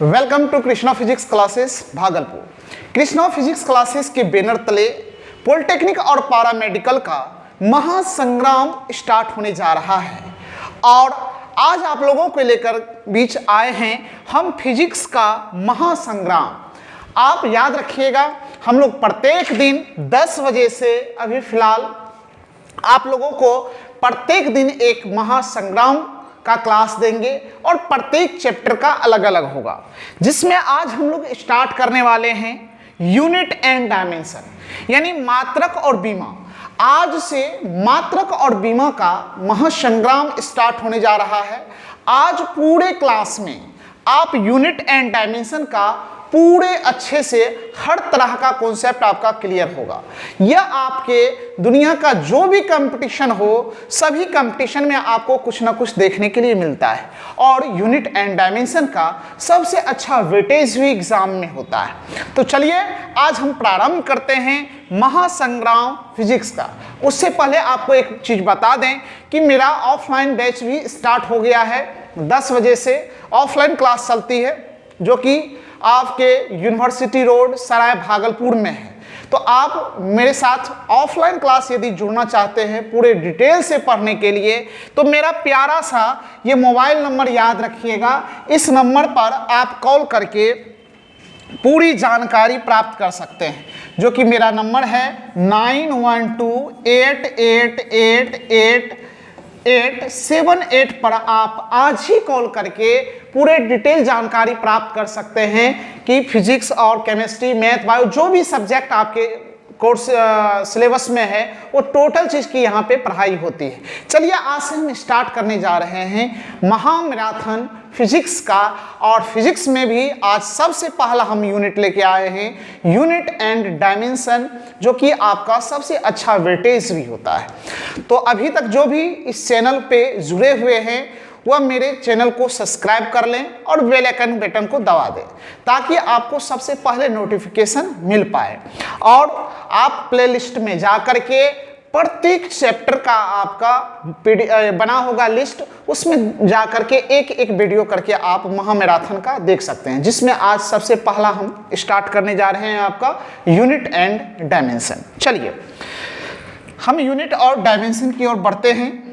Welcome to Krishna physics classes Bhagalpur. Krishna physics classes के banner तले polytechnic और पैरामेडिकल का महासंग्राम स्टार्ट होने जा रहा है और आज आप लोगों को लेकर बीच आए हैं हम फिजिक्स का महासंग्राम। आप याद रखिएगा, हम लोग प्रत्येक दिन 10 बजे से अभी फिलहाल आप लोगों को प्रत्येक दिन एक महासंग्राम का क्लास देंगे और प्रत्येक चैप्टर का अलग अलग होगा, जिसमें आज हम लोग स्टार्ट करने वाले हैं यूनिट एंड डायमेंशन, यानी मात्रक और बीमा। आज से मात्रक और बीमा का महासंग्राम स्टार्ट होने जा रहा है। आज पूरे क्लास में आप यूनिट एंड डायमेंशन का पूरे अच्छे से हर तरह का कॉन्सेप्ट आपका क्लियर होगा। यह आपके दुनिया का जो भी कंपटीशन हो, सभी कंपटीशन में आपको कुछ ना कुछ देखने के लिए मिलता है और यूनिट एंड डायमेंशन का सबसे अच्छा वेटेज भी एग्जाम में होता है। तो चलिए आज हम प्रारंभ करते हैं महासंग्राम फिजिक्स का। उससे पहले आपको एक चीज बता दें कि मेरा ऑफलाइन बैच भी स्टार्ट हो गया है। 10 बजे से ऑफलाइन क्लास चलती है जो कि आपके यूनिवर्सिटी रोड सराय भागलपुर में है। तो आप मेरे साथ ऑफलाइन क्लास यदि जुड़ना चाहते हैं पूरे डिटेल से पढ़ने के लिए, तो मेरा प्यारा सा ये मोबाइल नंबर याद रखिएगा। इस नंबर पर आप कॉल करके पूरी जानकारी प्राप्त कर सकते हैं, जो कि मेरा नंबर है 9128888878 पर आप आज ही कॉल करके पूरे डिटेल जानकारी प्राप्त कर सकते हैं कि फिजिक्स और केमिस्ट्री, मैथ, बायो जो भी सब्जेक्ट आपके कोर्स सिलेबस में है वो टोटल चीज़ की यहाँ पे पढ़ाई होती है। चलिए आज से हम स्टार्ट करने जा रहे हैं महामैराथन फिजिक्स का, और फिजिक्स में भी आज सबसे पहला हम यूनिट लेके आए हैं यूनिट एंड डायमेंशन, जो कि आपका सबसे अच्छा वेटेज भी होता है। तो अभी तक जो भी इस चैनल पे जुड़े हुए हैं वह मेरे चैनल को सब्सक्राइब कर लें और बेल आइकन बटन को दबा दें, ताकि आपको सबसे पहले नोटिफिकेशन मिल पाए। और आप प्लेलिस्ट में जा करके प्रत्येक चैप्टर का आपका बना होगा लिस्ट, उसमें जा करके एक एक वीडियो करके आप महामैराथन का देख सकते हैं, जिसमें आज सबसे पहला हम स्टार्ट करने जा रहे हैं आपका यूनिट एंड डायमेंशन। चलिए हम यूनिट और डायमेंशन की ओर बढ़ते हैं।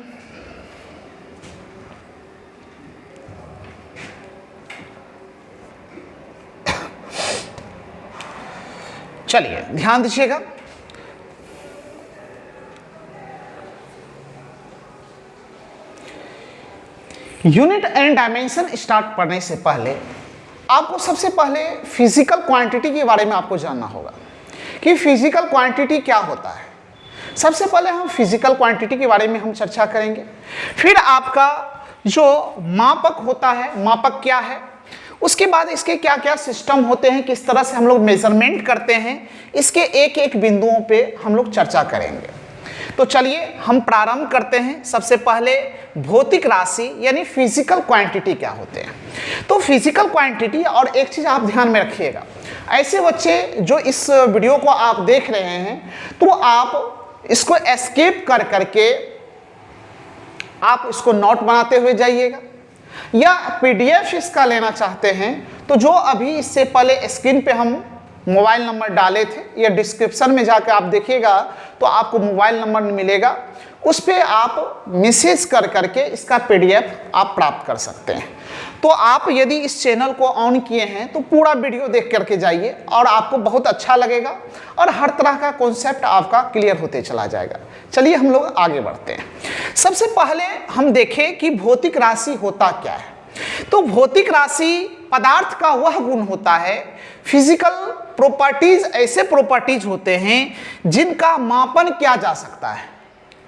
चलिए ध्यान दीजिएगा, यूनिट एंड डायमेंशन स्टार्ट करने से पहले आपको सबसे पहले फिजिकल क्वांटिटी के बारे में आपको जानना होगा कि फिजिकल क्वांटिटी क्या होता है। सबसे पहले हम फिजिकल क्वांटिटी के बारे में हम चर्चा करेंगे, फिर आपका जो मापक होता है, मापक क्या है, उसके बाद इसके क्या क्या सिस्टम होते हैं, किस तरह से हम लोग मेजरमेंट करते हैं, इसके एक एक बिंदुओं पे हम लोग चर्चा करेंगे। तो चलिए हम प्रारंभ करते हैं। सबसे पहले भौतिक राशि यानी फिजिकल क्वांटिटी क्या होते हैं। तो फिजिकल क्वांटिटी, और एक चीज़ आप ध्यान में रखिएगा, ऐसे बच्चे जो इस वीडियो को आप देख रहे हैं तो आप इसको एस्केप कर करके आप इसको नोट बनाते हुए जाइएगा, या पीडीएफ इसका लेना चाहते हैं तो जो अभी इससे पहले स्क्रीन पे हम मोबाइल नंबर डाले थे या डिस्क्रिप्शन में जाकर आप देखिएगा तो आपको मोबाइल नंबर मिलेगा, उस पर आप मैसेज कर करके इसका पीडीएफ आप प्राप्त कर सकते हैं। तो आप यदि इस चैनल को ऑन किए हैं तो पूरा वीडियो देख करके जाइए और आपको बहुत अच्छा लगेगा और हर तरह का कॉन्सेप्ट आपका क्लियर होते चला जाएगा। चलिए हम लोग आगे बढ़ते हैं। सबसे पहले हम देखें कि भौतिक राशि होता क्या है। तो भौतिक राशि पदार्थ का वह गुण होता है, फिजिकल प्रॉपर्टीज ऐसे प्रॉपर्टीज होते हैं जिनका मापन किया जा सकता है,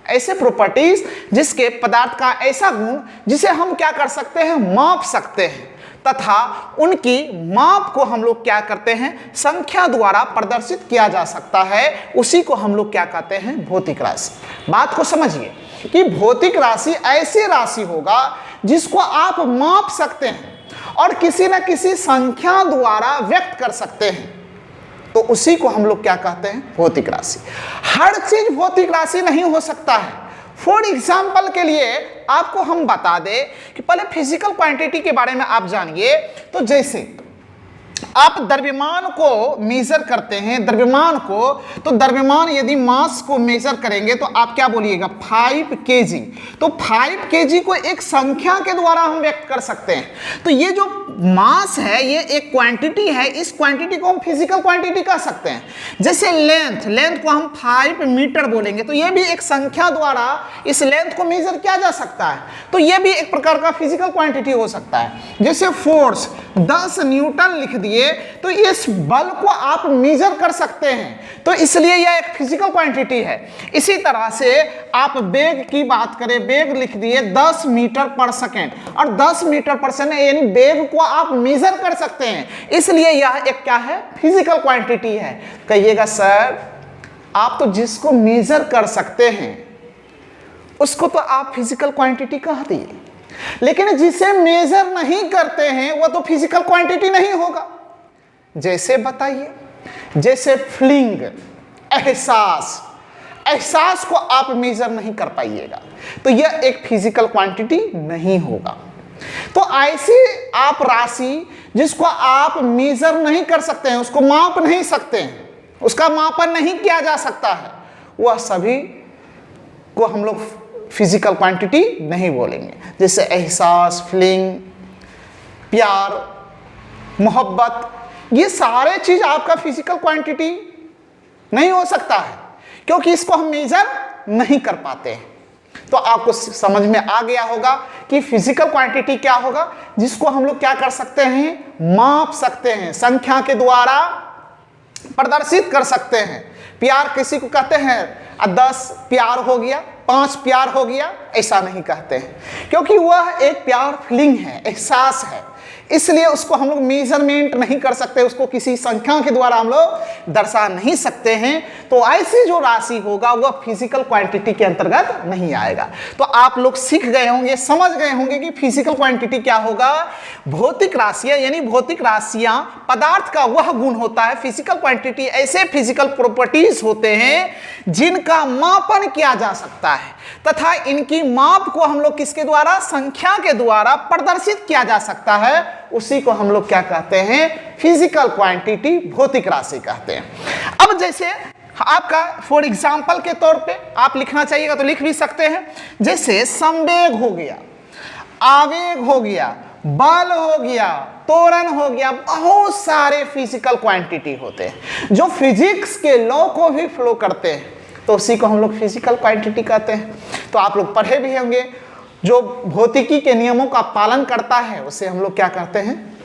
ऐसे प्रॉपर्टीज जिसके पदार्थ का ऐसा गुण जिसे हम क्या कर सकते हैं, माप सकते हैं, तथा उनकी माप को हम लोग क्या करते हैं, संख्या द्वारा प्रदर्शित किया जा सकता है, उसी को हम लोग क्या कहते हैं, भौतिक राशि। बात को समझिए कि भौतिक राशि ऐसी राशि होगा जिसको आप माप सकते हैं और किसी न किसी संख्या द्वारा व्यक्त कर सकते हैं, तो उसी को हम लोग क्या कहते हैं, भौतिक राशि। हर चीज भौतिक राशि नहीं हो सकता है। फॉर एग्जाम्पल के लिए आपको हम बता दें कि पहले फिजिकल क्वांटिटी के बारे में आप जानिए। तो जैसे आप द्रव्यमान को मेजर करते हैं, द्रव्यमान को, तो द्रव्यमान यदि मास को मेजर करेंगे तो आप क्या बोलिएगा 5 kg। तो 5 kg को एक संख्या के द्वारा हम व्यक्त कर सकते हैं। तो ये जो मास है ये एक क्वांटिटी है, इस क्वांटिटी को हम फिजिकल क्वांटिटी कह सकते हैं। जैसे लेंथ को हम 5 मीटर बोलेंगे तो ये भी एक संख्या द्वारा इस लेंथ को मेजर किया जा सकता है, तो ये भी एक प्रकार का फिजिकल क्वांटिटी हो सकता है। जैसे फोर्स 10 न्यूटन लिख दिए तो इस बल को आप मेजर कर सकते हैं, तो इसलिए यह एक फिजिकल क्वांटिटी है। इसी तरह से आप वेग की बात करें, वेग लिख दिए 10 मीटर पर सेकेंड, और 10 मीटर पर सेकेंड यानी वेग को आप मेजर कर सकते हैं, इसलिए यह एक क्या है फिजिकल क्वांटिटी है। कहिएगा सर आप तो जिसको मेजर कर सकते हैं उसको तो आप फिजिकल क्वांटिटी कह दिए, लेकिन जिसे मेजर नहीं करते हैं वो तो फिजिकल क्वांटिटी नहीं होगा। जैसे बताइए, जैसे फीलिंग, एहसास को आप मेजर नहीं कर पाइएगा तो यह एक फिजिकल क्वांटिटी नहीं होगा। तो ऐसी आप राशि जिसको आप मेजर नहीं कर सकते हैं, उसको माप नहीं सकते हैं, उसका मापन नहीं किया जा सकता है, वह सभी को हम लोग फिजिकल क्वांटिटी नहीं बोलेंगे। जैसे एहसास, फीलिंग, प्यार, मोहब्बत, ये सारे चीज आपका फिजिकल क्वांटिटी नहीं हो सकता है क्योंकि इसको हम मेजर नहीं कर पाते हैं। तो आपको समझ में आ गया होगा कि फिजिकल क्वांटिटी क्या होगा, जिसको हम लोग क्या कर सकते हैं, माप सकते हैं, संख्या के द्वारा प्रदर्शित कर सकते हैं। प्यार किसी को कहते हैं 10 प्यार हो गया, 5 प्यार हो गया, ऐसा नहीं कहते हैं क्योंकि वह एक प्यार फीलिंग है, एहसास है, इसलिए उसको हम लोग मेजरमेंट नहीं कर सकते, उसको किसी संख्या के द्वारा हम लोग दर्शा नहीं सकते हैं। तो ऐसी जो राशि होगा वह फिजिकल क्वांटिटी के अंतर्गत नहीं आएगा। तो आप लोग सीख गए होंगे, समझ गए होंगे कि फिजिकल क्वांटिटी क्या होगा। भौतिक राशियां यानी भौतिक राशियां पदार्थ का वह गुण होता है। फिजिकल क्वांटिटी ऐसे फिजिकल प्रॉपर्टीज होते हैं जिनका मापन किया जा सकता है तथा इनकी माप को हम लोग किसके द्वारा, संख्या के द्वारा प्रदर्शित किया जा सकता है, उसी को हम लोग क्या कहते हैं, फिजिकल क्वांटिटी, भौतिक राशि कहते हैं। अब जैसे आपका फॉर एग्जांपल के तौर पे आप लिखना चाहिएगा तो लिख भी सकते हैं। जैसे संवेग हो गया, आवेग हो गया, बल हो गया, त्वरण हो गया, बहुत सारे फिजिकल क्वांटिटी होते हैं जो फिजिक्स के लॉ को भी फ्लो करते हैं, तो उसी को हम लोग फिजिकल क्वांटिटी कहते हैं। तो आप लोग पढ़े भी होंगे, जो भौतिकी के नियमों का पालन करता है उसे हम लोग क्या कहते हैं,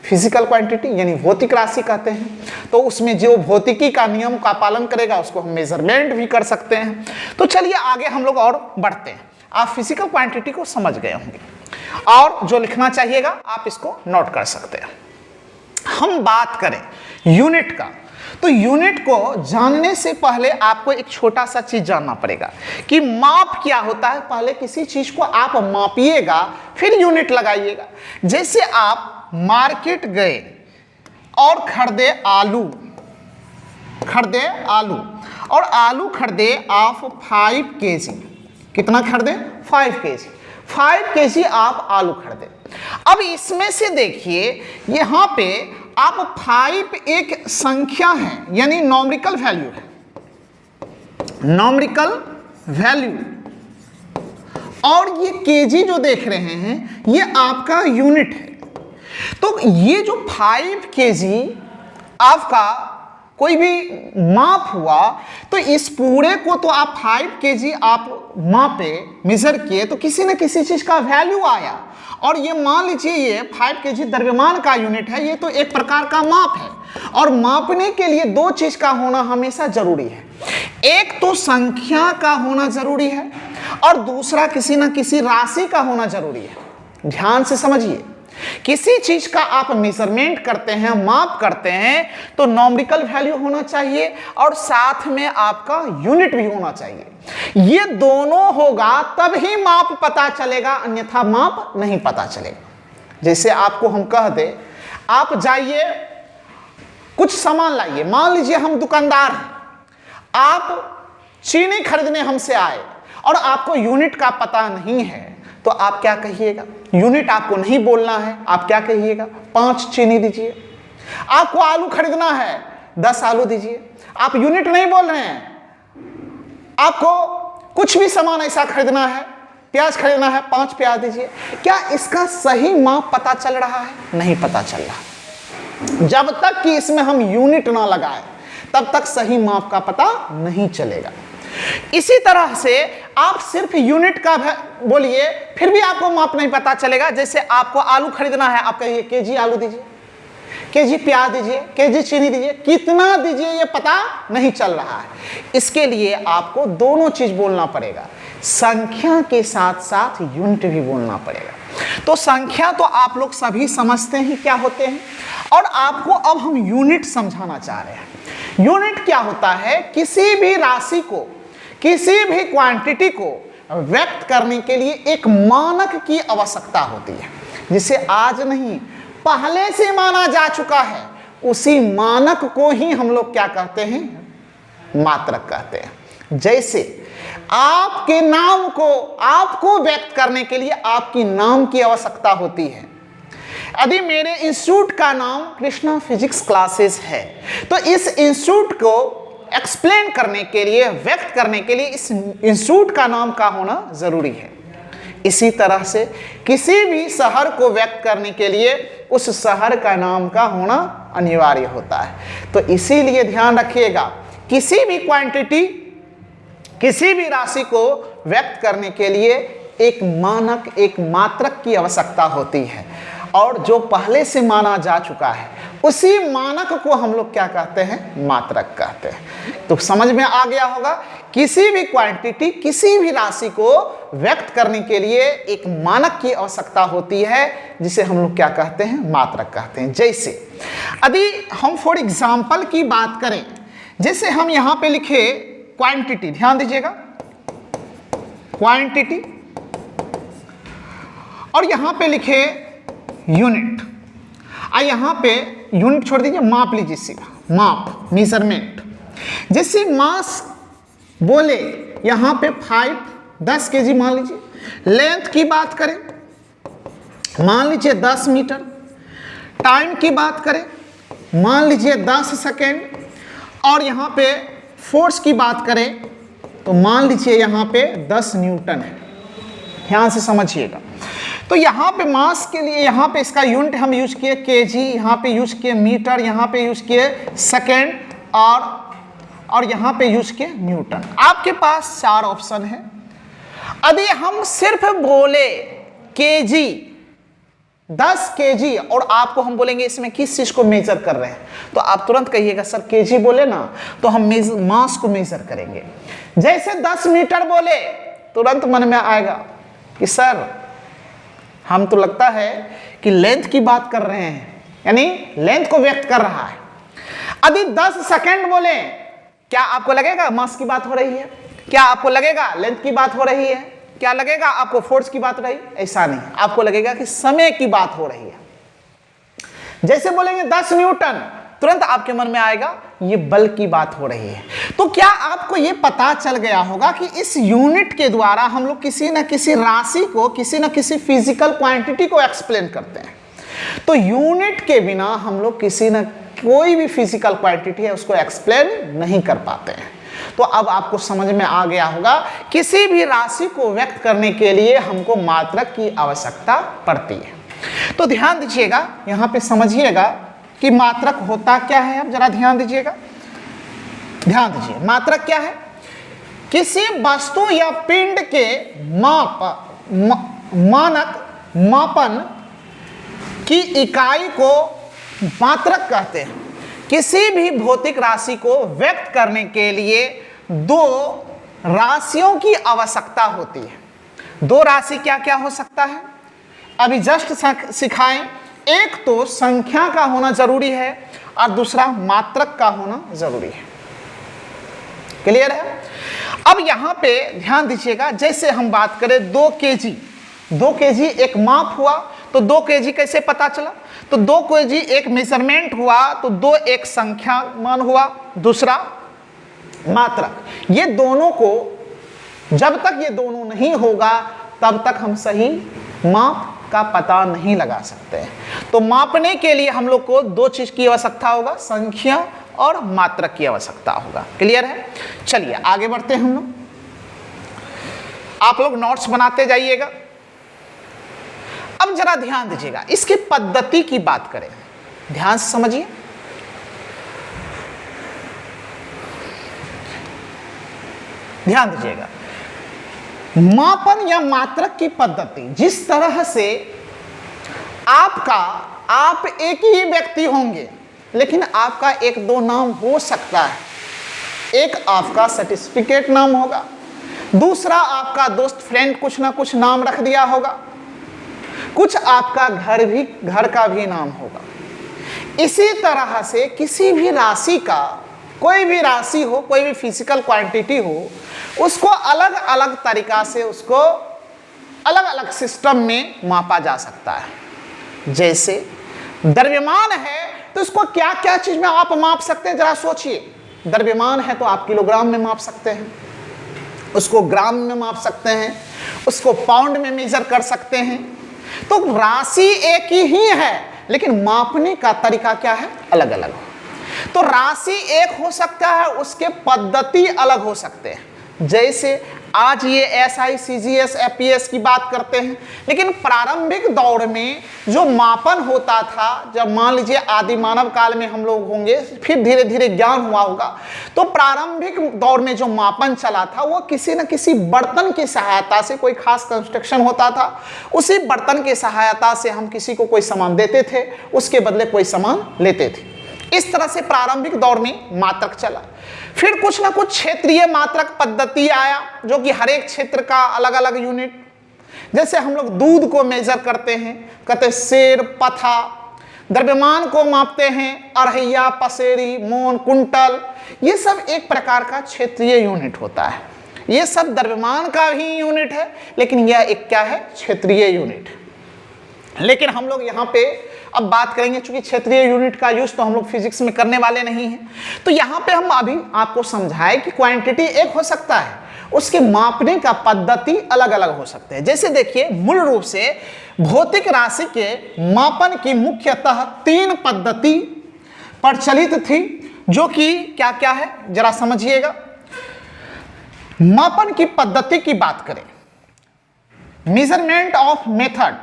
फिजिकल क्वांटिटी यानी भौतिक राशि कहते हैं। तो उसमें जो भौतिकी का नियम का पालन करेगा उसको हम मेजरमेंट भी कर सकते हैं। तो चलिए आगे हम लोग और बढ़ते हैं। आप फिजिकल क्वांटिटी को समझ गए होंगे और जो लिखना चाहिएगा आप इसको नोट कर सकते हैं। हम बात करें यूनिट का, तो यूनिट को जानने से पहले आपको एक छोटा सा चीज जानना पड़ेगा कि माप क्या होता है। पहले किसी चीज को आप मापिएगा फिर यूनिट लगाइएगा। जैसे आप मार्केट गए और खरीदे आलू और आलू खरीदे आप 5 kg, कितना खरीदे 5 kg, 5 kg आप आलू खरीदे। अब इसमें से देखिए यहां पे आप 5 एक संख्या है यानी नॉमरिकल वैल्यू है, नॉमरिकल वैल्यू, और ये केजी जो देख रहे हैं ये आपका यूनिट है। तो ये जो 5 kg आपका कोई भी माप हुआ तो इस पूरे को तो आप 5 kg आप मापे, मेजर किए, तो किसी न किसी चीज का वैल्यू आया। और ये मान लीजिए ये 5 kg द्रव्यमान का यूनिट है, ये तो एक प्रकार का माप है। और मापने के लिए 2 चीज का होना हमेशा जरूरी है, एक तो संख्या का होना जरूरी है और दूसरा किसी न किसी राशि का होना जरूरी है। ध्यान से समझिए, किसी चीज का आप मेजरमेंट करते हैं, माप करते हैं, तो नॉमरिकल वैल्यू होना चाहिए और साथ में आपका यूनिट भी होना चाहिए। ये दोनों होगा तब ही माप पता चलेगा, अन्यथा माप नहीं पता चलेगा। जैसे आपको हम कह दे आप जाइए कुछ सामान लाइए, मान लीजिए हम दुकानदार हैं, आप चीनी खरीदने हमसे आए और आपको यूनिट का पता नहीं है, तो आप क्या कहिएगा, यूनिट आपको नहीं बोलना है, आप क्या कहिएगा 5 चीनी दीजिए। आपको आलू खरीदना है, 10 आलू दीजिए। आप यूनिट नहीं बोल रहे हैं, आपको कुछ भी सामान ऐसा खरीदना है, प्याज खरीदना है, 5 प्याज दीजिए। क्या इसका सही माप पता चल रहा है? नहीं पता चल रहा। जब तक कि इसमें हम यूनिट ना लगाए तब तक सही माप का पता नहीं चलेगा। इसी तरह से आप सिर्फ यूनिट का बोलिए, फिर भी आपको माप नहीं पता चलेगा। जैसे आपको आलू खरीदना है, आप कहिए केजी आलू दीजिए, केजी प्याज दीजिए, केजी चीनी दीजिए, कितना दीजिए ये पता नहीं चल रहा है। इसके लिए आपको दोनों चीज बोलना पड़ेगा, संख्या के साथ साथ यूनिट भी बोलना पड़ेगा। तो संख्या तो आप लोग सभी समझते हैं क्या होते हैं, और आपको अब हम यूनिट समझाना चाह रहे हैं। यूनिट क्या होता है? किसी भी राशि को, किसी भी क्वांटिटी को व्यक्त करने के लिए एक मानक की आवश्यकता होती है, जिसे आज नहीं पहले से माना जा चुका है। उसी मानक को ही हम लोग क्या कहते हैं? मात्रक कहते हैं। जैसे आपके नाम को, आपको व्यक्त करने के लिए आपकी नाम की आवश्यकता होती है। यदि मेरे इंस्टीट्यूट का नाम कृष्णा फिजिक्स क्लासेस है, तो इस इंस्टीट्यूट को एक्सप्लेन करने के लिए, व्यक्त करने के लिए इस इंस्टीट्यूट का नाम का होना जरूरी है। इसी तरह से किसी भी शहर को व्यक्त करने के लिए उस शहर का नाम का होना अनिवार्य होता है। तो इसीलिए ध्यान रखिएगा, किसी भी क्वांटिटी, किसी भी राशि को व्यक्त करने के लिए एक मानक, एक मात्रक की आवश्यकता होती है, और जो पहले से माना जा चुका है उसी मानक को हम लोग क्या कहते हैं? मात्रक कहते हैं। तो समझ में आ गया होगा, किसी भी क्वांटिटी, किसी भी राशि को व्यक्त करने के लिए एक मानक की आवश्यकता होती है, जिसे हम लोग क्या कहते हैं? मात्रक कहते हैं। जैसे यदि हम फॉर एग्जाम्पल की बात करें, जैसे हम यहां पे लिखे क्वांटिटी, ध्यान दीजिएगा, क्वांटिटी, और यहां पे लिखे यूनिट, यहां पे यूनिट छोड़ दीजिए, माप लीजिए सीधा, माप, मेजरमेंट। जैसे मास बोले यहां पे 10 केजी मान लीजिए। लेंथ की बात करें, मान लीजिए 10 मीटर। टाइम की बात करें, मान लीजिए 10 सेकेंड। और यहां पे फोर्स की बात करें तो मान लीजिए यहां पे 10 न्यूटन है। ध्यान से समझिएगा। तो यहाँ पे मास के लिए, यहाँ पे इसका यूनिट हम यूज किए केजी, यहाँ पे यूज किए मीटर, यहाँ पे यूज किए सेकेंड, और यहाँ पे यूज किए न्यूटन। आपके पास 4 ऑप्शन है। यदि हम सिर्फ बोले केजी, 10 केजी, और आपको हम बोलेंगे इसमें किस चीज को मेजर कर रहे हैं, तो आप तुरंत कहिएगा सर केजी बोले ना, तो हम मास को मेजर करेंगे। जैसे 10 मीटर बोले, तुरंत मन में आएगा कि सर हम तो लगता है कि लेंथ की बात कर रहे हैं, यानी लेंथ को व्यक्त कर रहा है। यदि 10 सेकेंड बोले, क्या आपको लगेगा मास की बात हो रही है? क्या आपको लगेगा लेंथ की बात हो रही है? क्या लगेगा आपको फोर्स की बात हो रही है? ऐसा नहीं, आपको लगेगा कि समय की बात हो रही है। जैसे बोलेंगे 10 न्यूटन, तुरंत आपके मन में आएगा ये बल की बात हो रही है। तो क्या आपको ये पता चल गया होगा कि इस यूनिट के द्वारा हम लोग किसी न किसी राशि को, किसी न किसी फिजिकल क्वांटिटी को एक्सप्लेन करते हैं। तो यूनिट के बिना हम लोग किसी न कोई भी फिजिकल क्वांटिटी है उसको एक्सप्लेन नहीं कर पाते हैं। तो अब आपको समझ में आ गया होगा, किसी भी राशि को व्यक्त करने के लिए हमको मात्रक की आवश्यकता पड़ती है। तो ध्यान दीजिएगा, यहां पे समझिएगा कि मात्रक होता क्या है। अब जरा ध्यान दीजिएगा, ध्यान दीजिए, मात्रक क्या है? किसी वस्तु या पिंड के मानक, मापन की इकाई को मात्रक कहते हैं। किसी भी भौतिक राशि को व्यक्त करने के लिए 2 राशियों की आवश्यकता होती है। 2 राशि क्या क्या हो सकता है? अभी जस्ट सिखाएं। एक तो संख्या का होना जरूरी है और दूसरा मात्रक का होना जरूरी है। क्लियर है? अब यहां पे ध्यान दीजिएगा, जैसे हम बात करें 2 केजी, 2 केजी एक माप हुआ, तो 2 केजी कैसे पता चला? तो 2 केजी एक मेजरमेंट हुआ, तो 2 एक संख्या मान हुआ, दूसरा मात्रक। ये दोनों को, जब तक ये दोनों नहीं होगा तब तक हम सही माप का पता नहीं लगा सकते हैं। तो मापने के लिए हम लोग को दो चीज की आवश्यकता होगा, संख्या और मात्रक की आवश्यकता होगा। क्लियर है? चलिए आगे बढ़ते हैं हम लोग। आप लोग नोट्स बनाते जाइएगा। अब जरा ध्यान दीजिएगा, इसकी पद्धति की बात करें, ध्यान से समझिए। ध्यान दीजिएगा, मापन या मात्रक की पद्धति, जिस तरह से आप एक ही व्यक्ति होंगे लेकिन आपका एक दो नाम हो सकता है। एक आपका सर्टिफिकेट नाम होगा, दूसरा आपका दोस्त फ्रेंड कुछ ना कुछ नाम रख दिया होगा, कुछ आपका घर का भी नाम होगा। इसी तरह से किसी भी राशि का, कोई भी राशि हो, कोई भी फिजिकल क्वांटिटी हो, उसको अलग अलग तरीका से, उसको अलग अलग सिस्टम में मापा जा सकता है। जैसे द्रव्यमान है तो इसको क्या क्या चीज में आप माप सकते हैं, जरा सोचिए। द्रव्यमान है तो आप किलोग्राम में माप सकते हैं, उसको ग्राम में माप सकते हैं, उसको पाउंड में मेजर कर सकते हैं। तो राशि एक ही है लेकिन मापने का तरीका क्या है, अलग अलग। तो राशि एक हो सकता है, उसके पद्धति अलग हो सकते हैं। जैसे आज ये SI, CGS, FPS की बात करते हैं, लेकिन प्रारंभिक दौर में जो मापन होता था, जब मान लीजिए आदि मानव काल में हम लोग होंगे, फिर धीरे धीरे ज्ञान हुआ होगा, तो प्रारंभिक दौर में जो मापन चला था वो किसी न किसी बर्तन की सहायता से, कोई खास कंस्ट्रक्शन होता था, उसी बर्तन की सहायता से हम किसी को कोई सामान देते थे, उसके बदले कोई सामान लेते थे। इस तरह से प्रारंभिक दौर में मात्रक चला। फिर कुछ ना कुछ क्षेत्रीय मात्रक पद्धति आया, जो कि हर एक क्षेत्र का अलग अलग यूनिट। जैसे हम लोग दूध को मेजर करते हैं, कहते सेर, पथा। द्रव्यमान को मापते हैं, अरहिया, पसेरी, मोन, कुंटल। ये सब एक प्रकार का क्षेत्रीय यूनिट होता है। ये सब द्रव्यमान का ही यूनिट है, लेकिन यह एक क्या है, क्षेत्रीय यूनिट। लेकिन हम लोग यहाँ पे अब बात करेंगे, चूंकि क्षेत्रीय यूनिट का यूज तो हम लोग फिजिक्स में करने वाले नहीं हैं, तो यहाँ पे हम अभी आपको समझाएं कि क्वांटिटी एक हो सकता है, उसके मापने का पद्धति अलग अलग हो सकते हैं। जैसे देखिए, मूल रूप से भौतिक राशि के मापन की मुख्यतः 3 पद्धति प्रचलित थी, जो कि क्या क्या है, जरा समझिएगा। मापन की पद्धति की बात करें, मेजरमेंट ऑफ मेथड,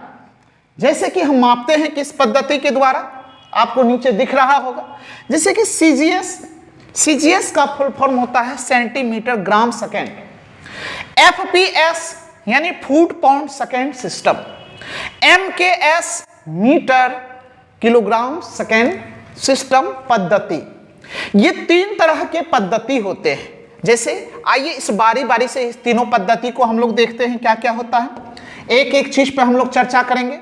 जैसे कि हम मापते हैं किस पद्धति के द्वारा, आपको नीचे दिख रहा होगा। जैसे कि सीजीएस का फुल फॉर्म होता है सेंटीमीटर ग्राम सेकेंड। एफपीएस यानी foot pound second system. MKS metre kilogram second system पद्धति। ये 3 तरह के पद्धति होते हैं। जैसे आइए इस बारी बारी से इस तीनों पद्धति को हम लोग देखते हैं क्या क्या होता है। एक एक चीज पे हम लोग चर्चा करेंगे।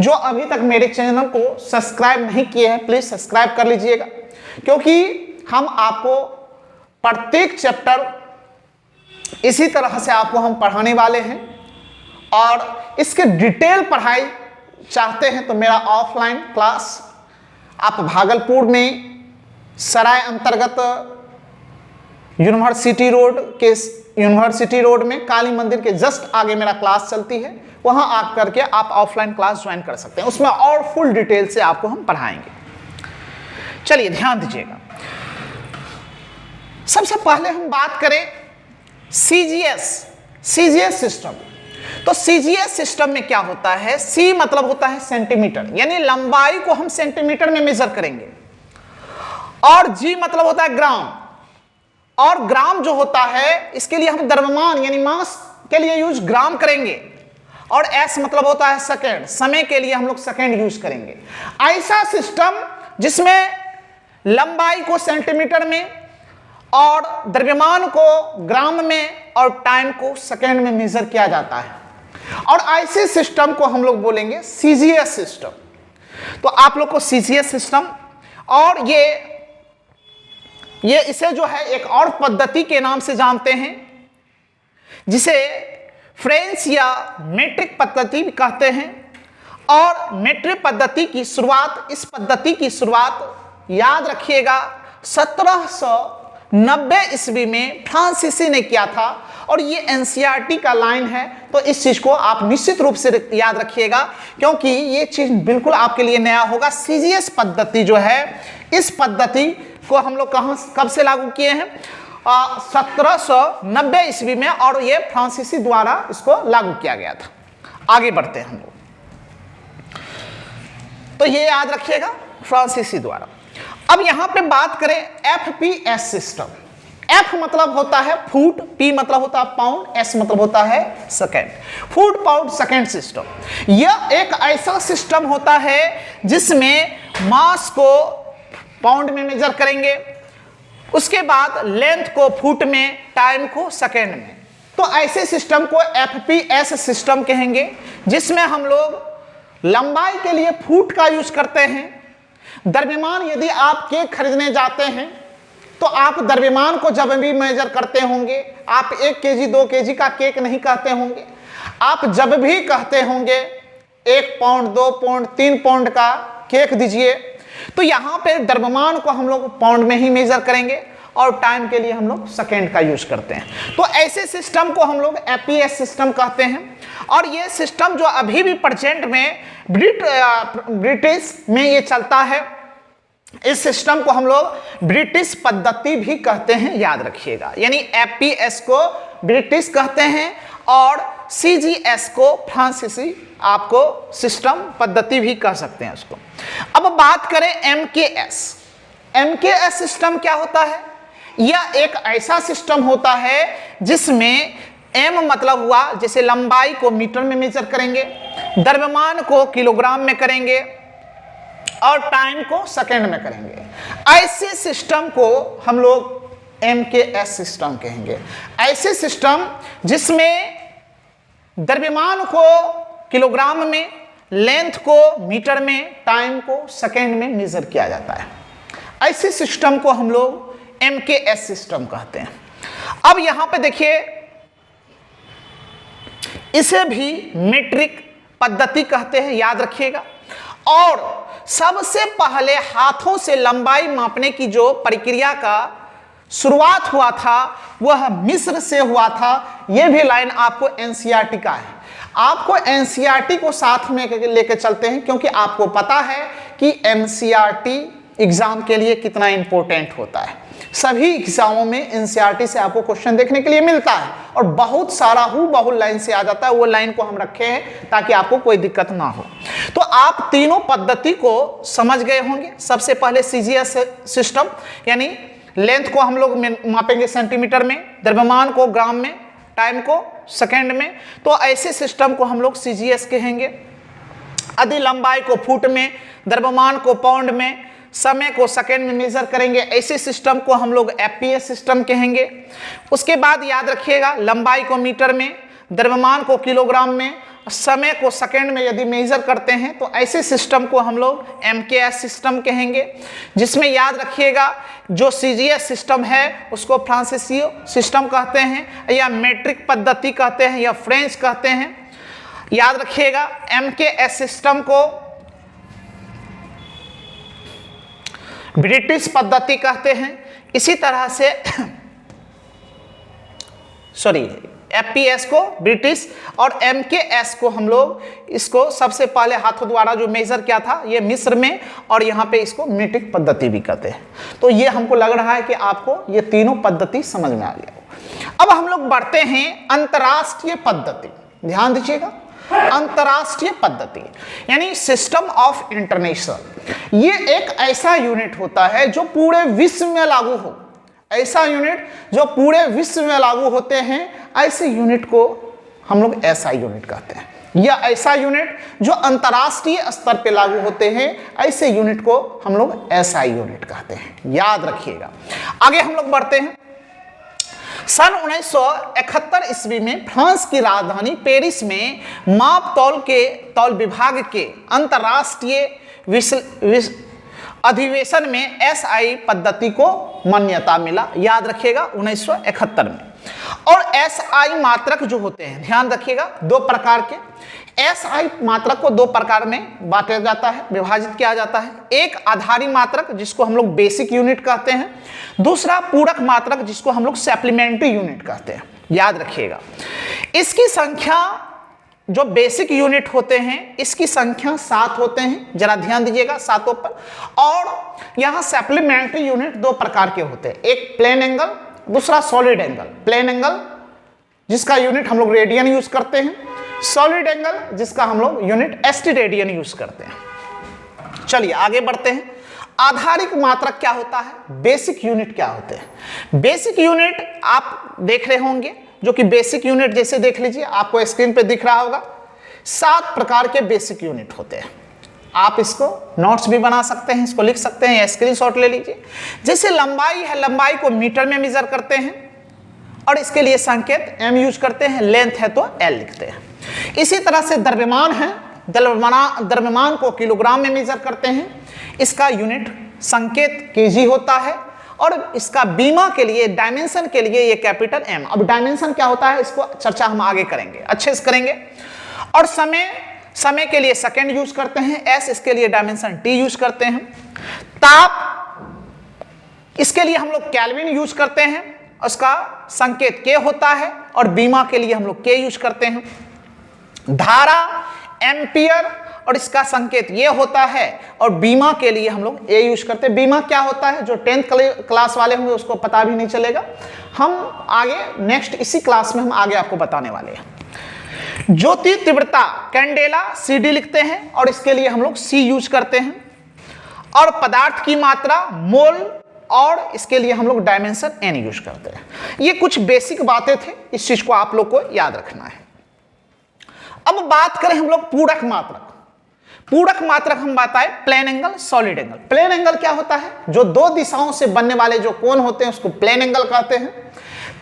जो अभी तक मेरे चैनल को सब्सक्राइब नहीं किए हैं, प्लीज सब्सक्राइब कर लीजिएगा, क्योंकि हम आपको प्रत्येक चैप्टर इसी तरह से आपको हम पढ़ाने वाले हैं। और इसके डिटेल पढ़ाई चाहते हैं तो मेरा ऑफलाइन क्लास आप भागलपुर में सराय अंतर्गत यूनिवर्सिटी रोड में काली मंदिर के जस्ट आगे मेरा क्लास चलती है, वहां आ करके आप ऑफलाइन क्लास ज्वाइन कर सकते हैं। उसमें और फुल डिटेल से आपको हम पढ़ाएंगे। चलिए ध्यान दीजिएगा। सबसे पहले हम बात करें सीजीएस सिस्टम। तो सीजीएस सिस्टम में क्या होता है, सी मतलब होता है सेंटीमीटर, यानी लंबाई को हम सेंटीमीटर में मेजर करेंगे, और जी मतलब होता है ग्राम। और ग्राम जो होता है, इसके लिए हम द्रव्यमान यानी मास के लिए यूज ग्राम करेंगे। और एस मतलब होता है सेकेंड, समय के लिए हम लोग सेकेंड यूज करेंगे। ऐसा सिस्टम जिसमें लंबाई को सेंटीमीटर में और द्रव्यमान को ग्राम में और टाइम को सेकेंड में मेजर किया जाता है, और ऐसे सिस्टम को हम लोग बोलेंगे सीजीएस सिस्टम। तो आप लोग को सीजीएस सिस्टम, और ये इसे जो है एक और पद्धति के नाम से जानते हैं, जिसे फ्रेंच या मेट्रिक पद्धति भी कहते हैं। और मेट्रिक पद्धति की शुरुआत, इस पद्धति की शुरुआत याद रखिएगा 1790 ईस्वी में फ्रांसीसी ने किया था, और ये एनसीईआरटी का लाइन है, तो इस चीज को आप निश्चित रूप से याद रखिएगा, क्योंकि ये चीज बिल्कुल आपके लिए नया होगा। सीजीएस पद्धति जो है, इस पद्धति को हम लोग कब से लागू किए हैं? 1790 ईस्वी में, और ये फ्रांसीसी द्वारा इसको लागू किया गया था। आगे बढ़ते हैं हम लोग, तो ये याद रखिएगा, फ्रांसीसी द्वारा। अब यहां पे बात करें एफपीएस सिस्टम। एफ मतलब होता है फुट, पी मतलब होता है पाउंड, एस मतलब होता है second, foot pound second system. यह एक ऐसा सिस्टम होता है जिसमें मास को पाउंड में मेजर करेंगे, उसके बाद लेंथ को फुट में, टाइम को सेकेंड में। तो ऐसे सिस्टम को एफपीएस सिस्टम कहेंगे, जिसमें हम लोग लंबाई के लिए फुट का यूज करते हैं। द्रव्यमान, यदि आप केक खरीदने जाते हैं तो आप द्रव्यमान को जब भी मेजर करते होंगे, आप 1 केजी 2 केजी का केक नहीं कहते होंगे, आप जब भी कहते होंगे 1 पाउंड 2 पाउंड 3 पाउंड का केक दीजिए, तो यहाँ पे द्रव्यमान को हम लोग पाउंड में ही मेजर करेंगे और टाइम के लिए हम लोग सेकेंड का यूज करते हैं। तो ऐसे सिस्टम को हम लोग एफपीएस सिस्टम कहते हैं। और ये सिस्टम जो अभी भी प्रेजेंट में ब्रिटिश में ये चलता है, इस सिस्टम को हम लोग ब्रिटिश पद्धति भी कहते हैं, याद रखिएगा। यानी एफपीएस को ब्रिटिश कहते हैं और सीजीएस को फ्रांसीसी आपको सिस्टम पद्धति भी कह सकते हैं उसको। अब बात करें एमकेएस। एमकेएस सिस्टम क्या होता है? यह एक ऐसा सिस्टम होता है जिसमें एम मतलब हुआ, जैसे लंबाई को मीटर में मेजर करेंगे, द्रव्यमान को किलोग्राम में करेंगे और टाइम को सेकंड में करेंगे। ऐसे सिस्टम को हम लोग एमकेएस सिस्टम कहेंगे। ऐसे सिस्टम जिसमें द्रव्यमान को किलोग्राम में, लेंथ को मीटर में, टाइम को सेकंड में मेजर किया जाता है, ऐसे सिस्टम को हम लोग एमकेएस सिस्टम कहते हैं। अब यहां पे देखिए, इसे भी मीट्रिक पद्धति कहते हैं, याद रखिएगा। और सबसे पहले हाथों से लंबाई मापने की जो प्रक्रिया का शुरुआत हुआ था वह मिस्र से हुआ था। यह भी लाइन आपको एनसीईआरटी का है। आपको एनसीईआरटी को साथ में लेके चलते हैं, क्योंकि आपको पता है कि एनसीईआरटी एग्जाम के लिए कितना इंपॉर्टेंट होता है। सभी एग्जामों में एनसीईआरटी से आपको क्वेश्चन देखने के लिए मिलता है और बहुत सारा हूबहू लाइन से आ जाता है। वो लाइन को हम रखे हैं ताकि आपको कोई दिक्कत ना हो। तो आप तीनों पद्धति को समझ गए होंगे। सबसे पहले सीजीएस सिस्टम, यानी लेंथ को हम लोग मापेंगे सेंटीमीटर में, द्रव्यमान को ग्राम में, टाइम को सेकेंड में। तो ऐसे सिस्टम को हम लोग सीजीएस कहेंगे। यदि लंबाई को फुट में, द्रव्यमान को पाउंड में, समय को सेकेंड में मेजर करेंगे, ऐसे सिस्टम को हम लोग एफपीएस सिस्टम कहेंगे। उसके बाद याद रखिएगा, लंबाई को मीटर में, द्रव्यमान को किलोग्राम में, समय को सेकेंड में यदि मेजर करते हैं तो ऐसे सिस्टम को हम लोग एमकेएस सिस्टम कहेंगे। जिसमें याद रखिएगा, जो सीजीएस सिस्टम है उसको फ्रांसीसी सिस्टम कहते हैं, या मैट्रिक पद्धति कहते हैं, या फ्रेंच कहते हैं। याद रखिएगा, एमकेएस सिस्टम को ब्रिटिश पद्धति कहते हैं। इसी तरह से एफपीएस को ब्रिटिश और एमकेएस को हम लोग इसको सबसे पहले हाथों द्वारा जो मेजर किया था ये मिस्र में, और यहाँ पे इसको मीट्रिक पद्धति भी कहते हैं। तो ये हमको लग रहा है कि आपको ये तीनों पद्धति समझ में आ गया। अब हम लोग बढ़ते हैं अंतर्राष्ट्रीय पद्धति। ध्यान दीजिएगा, अंतर्राष्ट्रीय पद्धति यानी सिस्टम ऑफ इंटरनेशनल। ये एक ऐसा यूनिट होता है जो पूरे विश्व में लागू हो। ऐसा यूनिट जो पूरे विश्व में लागू होते हैं, ऐसे यूनिट को हम लोग एसआई यूनिट कहते हैं। या ऐसा यूनिट जो अंतर्राष्ट्रीय स्तर पे लागू होते हैं, ऐसे यूनिट को हम लोग एसआई यूनिट कहते हैं। याद रखिएगा। आगे हम लोग बढ़ते हैं। सन 1971 ईस्वी में फ्रांस की राजधानी पेरिस में माप तौल विभाग के अंतर्राष्ट्रीय अधिवेशन में एसआई पद्धति को मान्यता मिला। याद रखिएगा, 1971 में। और एसआई मात्रक जो होते हैं, ध्यान रखिएगा, दो प्रकार के एसआई मात्रक को दो प्रकार में बांटा जाता है, विभाजित किया जाता है। एक आधारी मात्रक जिसको हम लोग बेसिक यूनिट कहते हैं, दूसरा पूरक मात्रक जिसको हम लोग सप्लीमेंट्री यूनिट कहते हैं। याद रखिएगा। इसकी संख्या जो बेसिक यूनिट होते हैं इसकी संख्या 7 होते हैं, जरा ध्यान दीजिएगा सातों पर। और यहां सप्लीमेंट्री यूनिट दो प्रकार के होते हैं, एक प्लेन एंगल, दूसरा सॉलिड एंगल। प्लेन एंगल जिसका यूनिट हम लोग रेडियन यूज करते हैं, सॉलिड एंगल जिसका हम लोग यूनिट एसटी रेडियन यूज करते हैं। चलिए आगे बढ़ते हैं। आधारिक मात्रक क्या होता है, बेसिक यूनिट क्या होते हैं। बेसिक यूनिट आप देख रहे होंगे, जो कि बेसिक यूनिट जैसे देख लीजिए, आपको स्क्रीन पे दिख रहा होगा। 7 प्रकार के बेसिक यूनिट होते हैं। आप इसको नोट्स भी बना सकते हैं, इसको लिख सकते हैं या स्क्रीनशॉट ले लीजिए। जैसे लंबाई है, लंबाई को मीटर में मेजर करते हैं और इसके लिए संकेत m यूज करते हैं, लेंथ है तो l लिखते हैं। इसी तरह से द्रव्यमान है, द्रव्यमान को किलोग्राम में मेजर करते हैं, इसका यूनिट संकेत kg होता है। और इसका बीमा के लिए, डायमेंशन के लिए ये कैपिटल M। अब डायमेंशन क्या होता है इसको चर्चा हम आगे करेंगे, अच्छे से करेंगे। और समय के लिए सेकंड यूज करते हैं, S इसके लिए डायमेंशन T यूज करते हैं। ताप इसके लिए हम लोग केल्विन यूज करते हैं, उसका संकेत K होता है। और बीमा के लिए हम लोग K यूज करते हैं। धारा एम्पियर और इसका संकेत ये होता है। और बीमा के लिए हम लोग ए यूज करते हैं। बीमा क्या होता है, जो 10th क्लास वाले होंगे उसको पता भी नहीं चलेगा, हम आगे नेक्स्ट इसी क्लास में हम आगे आपको बताने वाले हैं। ज्योति तीव्रता कैंडेला CD लिखते हैं और इसके लिए हम लोग C यूज करते हैं। और पदार्थ की मात्रा मोल और इसके लिए हम लोग डायमेंशन N यूज करते हैं। ये कुछ बेसिक बातें थे, इस चीज को आप लोग को याद रखना है। अब बात करें हम लोग पूरक मात्रक। पूरक मात्रक हम बताएं plane angle, solid angle. Plane angle क्या होता है, जो 2 दिशाओं से बनने वाले जो कोण होते हैं उसको प्लेन एंगल कहते हैं।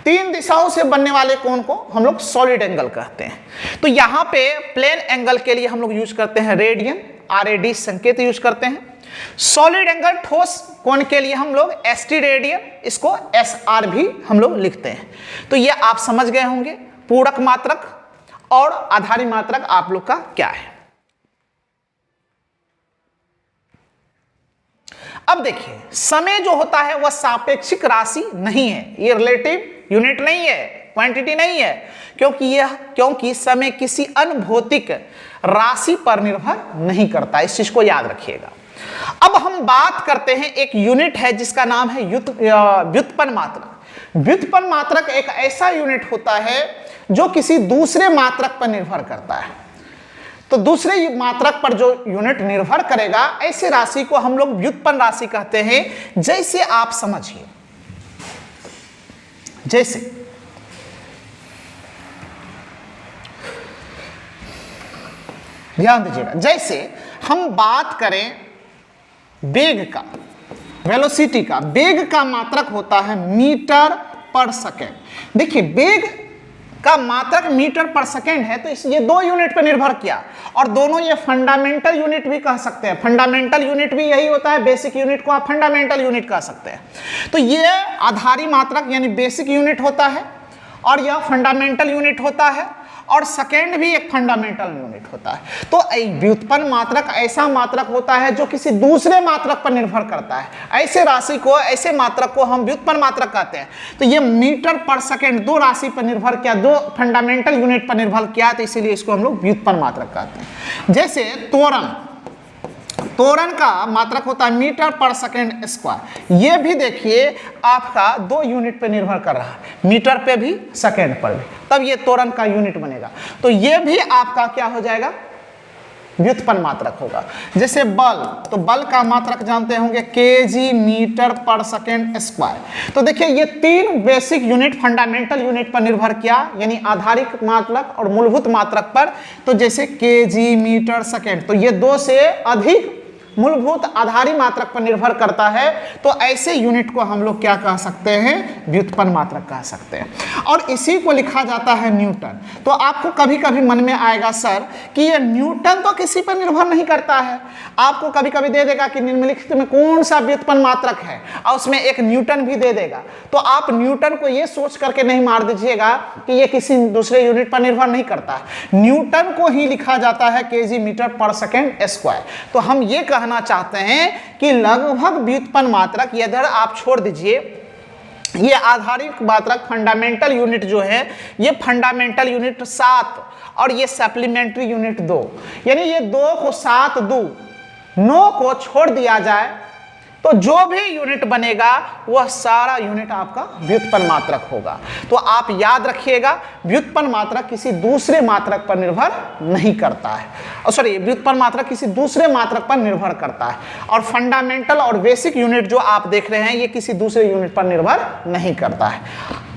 3 दिशाओं से बनने वाले कोण को हम लोग सॉलिड एंगल कहते हैं। तो यहां पे प्लेन एंगल के लिए हम लोग यूज करते हैं रेडियन, RAD संकेत यूज करते हैं। सॉलिड एंगल ठोस कोण के लिए हम लोग ST रेडियन, इसको SR भी हम लोग लिखते हैं। तो ये आप समझ गए होंगे पूरक मात्रक और आधारी मात्रक आप लोग का क्या है। अब देखिए, समय जो होता है वह सापेक्षिक राशि नहीं है, ये रिलेटिव यूनिट नहीं है, क्वांटिटी नहीं है, क्योंकि समय किसी अन्य भौतिक राशि पर निर्भर नहीं करता, इस चीज को याद रखिएगा। अब हम बात करते हैं, एक यूनिट है जिसका नाम है व्युत्पन्न मात्रक। व्युत्पन्न मात्रक एक ऐसा यूनिट होता है जो किसी दूसरे मात्रक पर निर्भर करता है। तो दूसरे मात्रक पर जो यूनिट निर्भर करेगा, ऐसे राशि को हम लोग व्युत्पन्न राशि कहते हैं। जैसे आप समझिए, जैसे ध्यान दीजिएगा, जैसे हम बात करें वेग का, वेलोसिटी का, वेग का मात्रक होता है मीटर पर सेकेंड। देखिए वेग का मात्रक मीटर पर सेकेंड है, तो ये 2 यूनिट पर निर्भर किया। और दोनों ये फंडामेंटल यूनिट भी कह सकते हैं। फंडामेंटल यूनिट भी यही होता है, बेसिक यूनिट को आप फंडामेंटल यूनिट कह सकते हैं। तो ये आधारी मात्रक यानी बेसिक यूनिट होता है और यह फंडामेंटल यूनिट होता है और सेकेंड भी एक फंडामेंटल यूनिट होता है। तो व्युत्पन्न मात्रक ऐसा मात्रक होता है जो किसी दूसरे मात्रक पर निर्भर करता है। ऐसे राशि को, ऐसे मात्रक को हम व्युत्पन्न मात्रक कहते हैं। तो ये मीटर पर सेकेंड 2 राशि पर निर्भर किया, 2 फंडामेंटल यूनिट पर निर्भर किया, तो इसीलिए इसको हम लोग व्युत्पन्न मात्रक कहते हैं। जैसे त्वरण का मात्रक होता है मीटर पर सेकेंड स्क्वायर। ये भी देखिए आपका 2 यूनिट पे निर्भर कर रहा है, मीटर पे भी सेकेंड पर भी, तब ये त्वरण का यूनिट बनेगा। तो ये भी आपका क्या हो जाएगा, व्युत्पन्न मात्रक होगा। जैसे बल, तो बल का मात्रक जानते होंगे kg मीटर पर सेकेंड स्क्वायर। तो देखिए ये 3 बेसिक यूनिट फंडामेंटल यूनिट पर निर्भर किया, यानी आधारिक मात्रक और मूलभूत मात्रक पर। तो जैसे kg मीटर सेकेंड, तो ये 2 से अधिक मूलभूत आधारी मात्रक पर निर्भर करता है। तो ऐसे यूनिट को हम लोग क्या कह सकते हैं, व्युत्पन्न मात्रक कह सकते हैं। और इसी को लिखा जाता है न्यूटन। तो आपको कभी कभी मन में आएगा सर कि ये न्यूटन तो किसी पर निर्भर नहीं करता है। आपको कभी कभी दे देगा कि निम्नलिखित में कौन सा व्युत्पन्न मात्रक है और उसमें एक न्यूटन भी दे देगा। तो आप न्यूटन को ये सोच करके नहीं मार दीजिएगा कि ये किसी दूसरे यूनिट पर निर्भर नहीं करता है। न्यूटन को ही लिखा जाता है kg मीटर पर सेकेंड स्क्वायर। तो हम ये कहना चाहते हैं कि लगभग व्युत्पन्न मात्रक, इधर आप छोड़ दीजिए, ये आधारिक मात्रक फंडामेंटल यूनिट जो है, ये फंडामेंटल यूनिट 7 और ये सप्लीमेंट्री यूनिट 2, यानी ये 2 को 7 दूं 9 को छोड़ दिया जाए तो जो भी यूनिट बनेगा वह सारा यूनिट आपका व्युत्पन्न मात्रक होगा। तो आप याद रखिएगा, व्युत्पन्न मात्रक किसी दूसरे मात्रक पर निर्भर नहीं करता है, सॉरी व्युत्पन्न मात्रक किसी दूसरे मात्रक पर निर्भर करता है, और फंडामेंटल और बेसिक यूनिट जो आप देख रहे हैं ये किसी दूसरे यूनिट पर निर्भर नहीं करता है,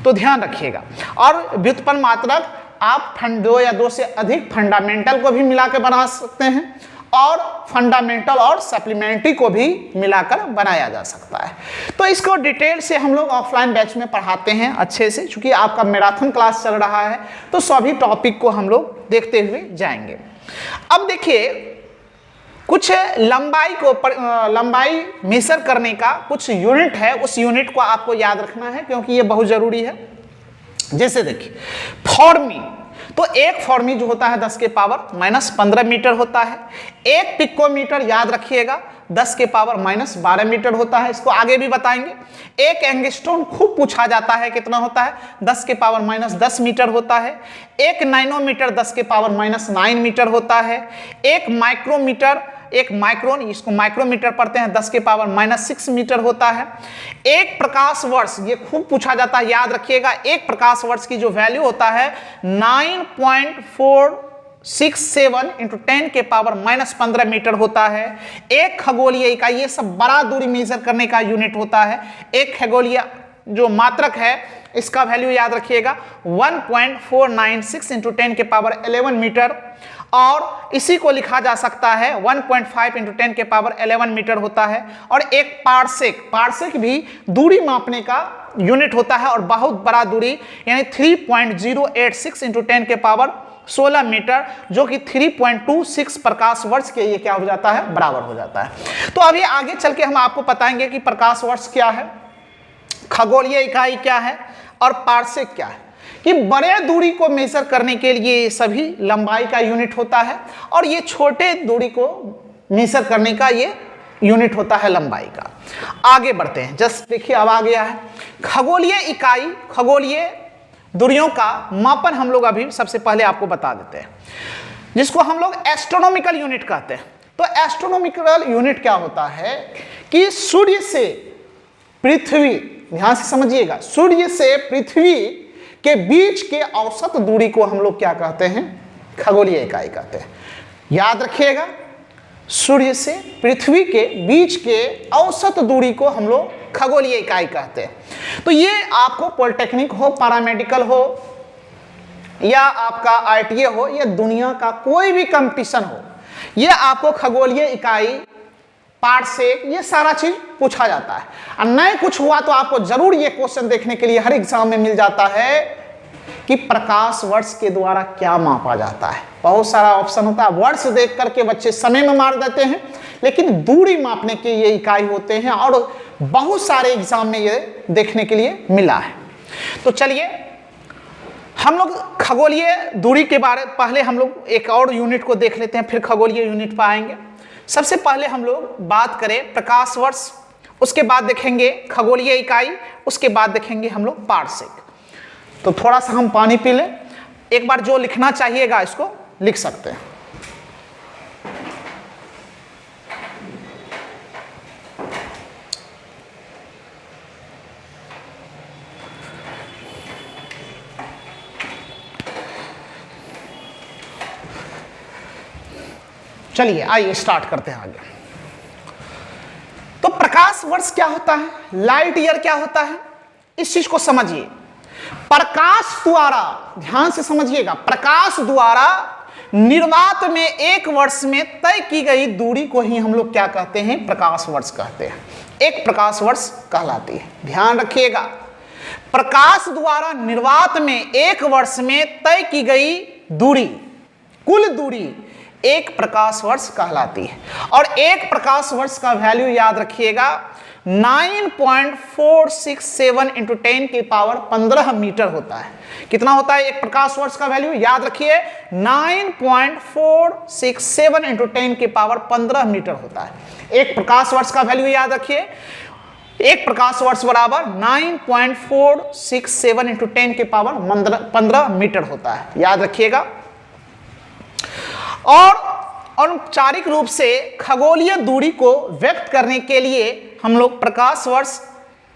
तो ध्यान रखिएगा। और व्युत्पन्न मात्रक आप 2 या 2 से अधिक फंडामेंटल को भी मिला के बना सकते हैं और फंडामेंटल और सप्लीमेंट्री को भी मिलाकर बनाया जा सकता है। तो इसको डिटेल से हम लोग ऑफलाइन बैच में पढ़ाते हैं अच्छे से, क्योंकि आपका मैराथन क्लास चल रहा है तो सभी टॉपिक को हम लोग देखते हुए जाएंगे। अब देखिए, कुछ लंबाई मेजर करने का कुछ यूनिट है, उस यूनिट को आपको याद रखना है क्योंकि ये बहुत जरूरी है। जैसे देखिए फॉर्मी, तो एक फॉर्मी जो होता है 10 के पावर -15 मीटर होता है। एक पिकोमीटर याद रखिएगा 10 के पावर -12 मीटर होता है, इसको आगे भी बताएंगे। एक एंगस्ट्रॉन खूब पूछा जाता है, कितना होता है 10 के पावर -10 मीटर होता है। एक नैनोमीटर 10 के पावर -9 मीटर होता है। एक माइक्रोमीटर, एक माइक्रोन, इसको माइक्रोमीटर पढ़ते हैं, 10 के पावर -6 मीटर होता है। एक प्रकाश वर्ष, ये खूब पूछा जाता है, याद रखिएगा। एक प्रकाश वर्ष की जो वैल्यू होता है 9.467 × 10 के पावर -15 मीटर होता है। एक खगोलीय इकाई, ये सब बड़ा दूरी मेजर करने का यूनिट होता है। एक खगोलीय जो मात्रक है इसका वैल्यू याद रखिएगा 1.496 × 10 के पावर 11 मीटर, और इसी को लिखा जा सकता है 1.5 × 10 के पावर 11 मीटर होता है। और एक पार्सेक, पार्सेक भी दूरी मापने का यूनिट होता है और बहुत बड़ा दूरी, यानी 3.086 × 10 के पावर 16 मीटर, जो कि 3.26 प्रकाश वर्ष के ये क्या हो जाता है, बराबर हो जाता है। तो अभी आगे चल के हम आपको बताएंगे कि प्रकाश वर्ष क्या है, खगोलीय इकाई क्या है और पार्सेक क्या है। कि बड़े दूरी को मेजर करने के लिए सभी लंबाई का यूनिट होता है और ये छोटे दूरी को मेजर करने का ये यूनिट होता है लंबाई का। आगे बढ़ते हैं, जस्ट देखिए अब आ गया है खगोलीय इकाई, खगोलीय दूरियों का मापन हम लोग अभी सबसे पहले आपको बता देते हैं, जिसको हम लोग एस्ट्रोनॉमिकल यूनिट कहते हैं। तो एस्ट्रोनॉमिकल यूनिट क्या होता है कि सूर्य से पृथ्वी, ध्यान से समझिएगा, सूर्य से पृथ्वी के बीच के औसत दूरी को हम लोग क्या कहते हैं, खगोलीय इकाई कहते हैं। याद रखिएगा, सूर्य से पृथ्वी के बीच के औसत दूरी को हम लोग खगोलीय इकाई कहते हैं। तो ये आपको पॉलिटेक्निक हो, पैरामेडिकल हो या आपका ITA हो या दुनिया का कोई भी कंपटीशन हो, ये आपको खगोलीय इकाई, पार्सेक, ये सारा चीज पूछा जाता है। और नए कुछ हुआ तो आपको जरूर ये क्वेश्चन देखने के लिए हर एग्जाम में मिल जाता है कि प्रकाश वर्ष के द्वारा क्या मापा जाता है। बहुत सारा ऑप्शन होता है, वर्ष देख करके बच्चे समय में मार देते हैं, लेकिन दूरी मापने के ये इकाई होते हैं और बहुत सारे एग्जाम में ये देखने के लिए मिला है। तो चलिए हम लोग खगोलीय दूरी के बारे पहले हम लोग एक और यूनिट को देख लेते हैं, फिर खगोलीय यूनिट पर आएंगे। सबसे पहले हम लोग बात करें प्रकाश वर्ष, उसके बाद देखेंगे खगोलीय इकाई, उसके बाद देखेंगे हम लोग पार्सेक। तो थोड़ा सा हम पानी पी लें, एक बार जो लिखना चाहिएगा इसको लिख सकते हैं। चलिए आइए स्टार्ट करते हैं आगे। तो प्रकाश वर्ष क्या होता है, लाइट ईयर क्या होता है, इस चीज को समझिए। प्रकाश द्वारा, ध्यान से समझिएगा, प्रकाश द्वारा निर्वात में एक वर्ष में तय की गई दूरी को ही हम लोग क्या कहते हैं, प्रकाश वर्ष कहते हैं। एक प्रकाश वर्ष कहलाती है। ध्यान रखिएगा, प्रकाश द्वारा निर्वात में एक वर्ष में तय की गई दूरी, कुल दूरी एक प्रकाश वर्ष कहलाती है। और एक प्रकाश वर्ष का वैल्यू याद रखिएगा 9.467 × 10 की पावर 15 मीटर होता है। कितना होता है एक प्रकाश वर्ष का वैल्यू, याद रखिए 9.467 × 10 की पावर 15 मीटर होता है। एक प्रकाश वर्ष का वैल्यू याद रखिए। एक प्रकाश वर्ष बराबर 9.467 इंटू 10 के पावर 15 मीटर होता है, याद रखिएगा। और औपचारिक रूप से खगोलीय दूरी को व्यक्त करने के लिए हम लोग प्रकाश वर्ष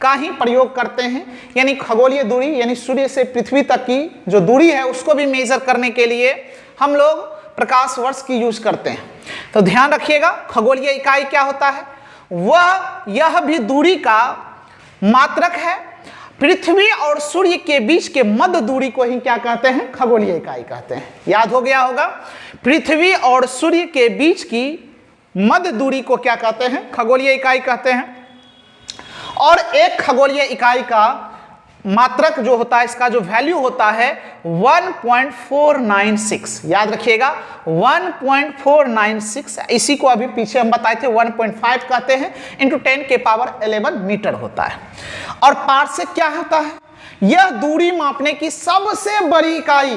का ही प्रयोग करते हैं, यानी खगोलीय दूरी यानी सूर्य से पृथ्वी तक की जो दूरी है उसको भी मेजर करने के लिए हम लोग प्रकाश वर्ष की यूज करते हैं। तो ध्यान रखिएगा, खगोलीय इकाई क्या होता है, वह यह भी दूरी का मात्रक है। पृथ्वी और सूर्य के बीच के मध्य दूरी को ही क्या कहते हैं, खगोलीय इकाई कहते हैं। याद हो गया होगा, पृथ्वी और सूर्य के बीच की मध्य दूरी को क्या कहते हैं, खगोलीय इकाई कहते हैं। और एक खगोलीय इकाई का मात्रक जो होता है, इसका जो वैल्यू होता है 1.496, याद रखिएगा 1.496। इसी को अभी पीछे हम बताए थे 1.5 कहते हैं, इंटू 10 के पावर 11 मीटर होता है। और पार्सेक क्या होता है, यह दूरी मापने की सबसे बड़ी इकाई।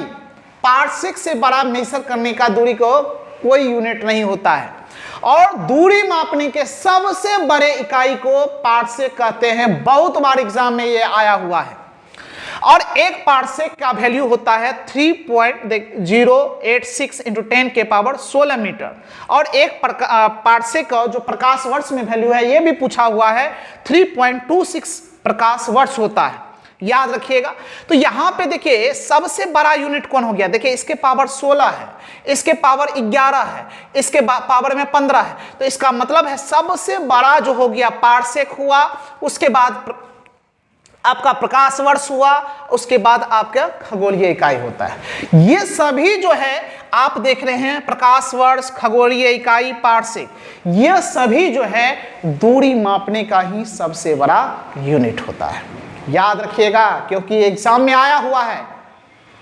पार्सेक से बड़ा मेजर करने का दूरी को कोई यूनिट नहीं होता है, और दूरी मापने के सबसे बड़े इकाई को पार्सेक कहते हैं। बहुत बार एग्जाम में ये आया हुआ है। और एक पार्सेक का वैल्यू होता है 3.086 इंटू 10 के पावर 16 मीटर। और एक पार्सेक का जो प्रकाश वर्ष में वैल्यू है, ये भी पूछा हुआ है, 3.26 प्रकाश वर्ष होता है, याद रखिएगा। तो यहां पे देखिए सबसे बड़ा यूनिट कौन हो गया, देखिए इसके पावर 16 है, इसके पावर 11 है, इसके पावर में 15 है। तो इसका मतलब है सबसे बड़ा जो हो गया पार्सेक हुआ, उसके बाद आपका प्रकाश वर्ष हुआ, उसके बाद आपका खगोलीय इकाई होता है। ये सभी जो है आप देख रहे हैं, प्रकाश वर्ष, खगोलीय इकाई, पार्सेक, ये सभी जो है दूरी मापने का ही सबसे बड़ा यूनिट होता है, याद रखिएगा, क्योंकि एग्जाम में आया हुआ है।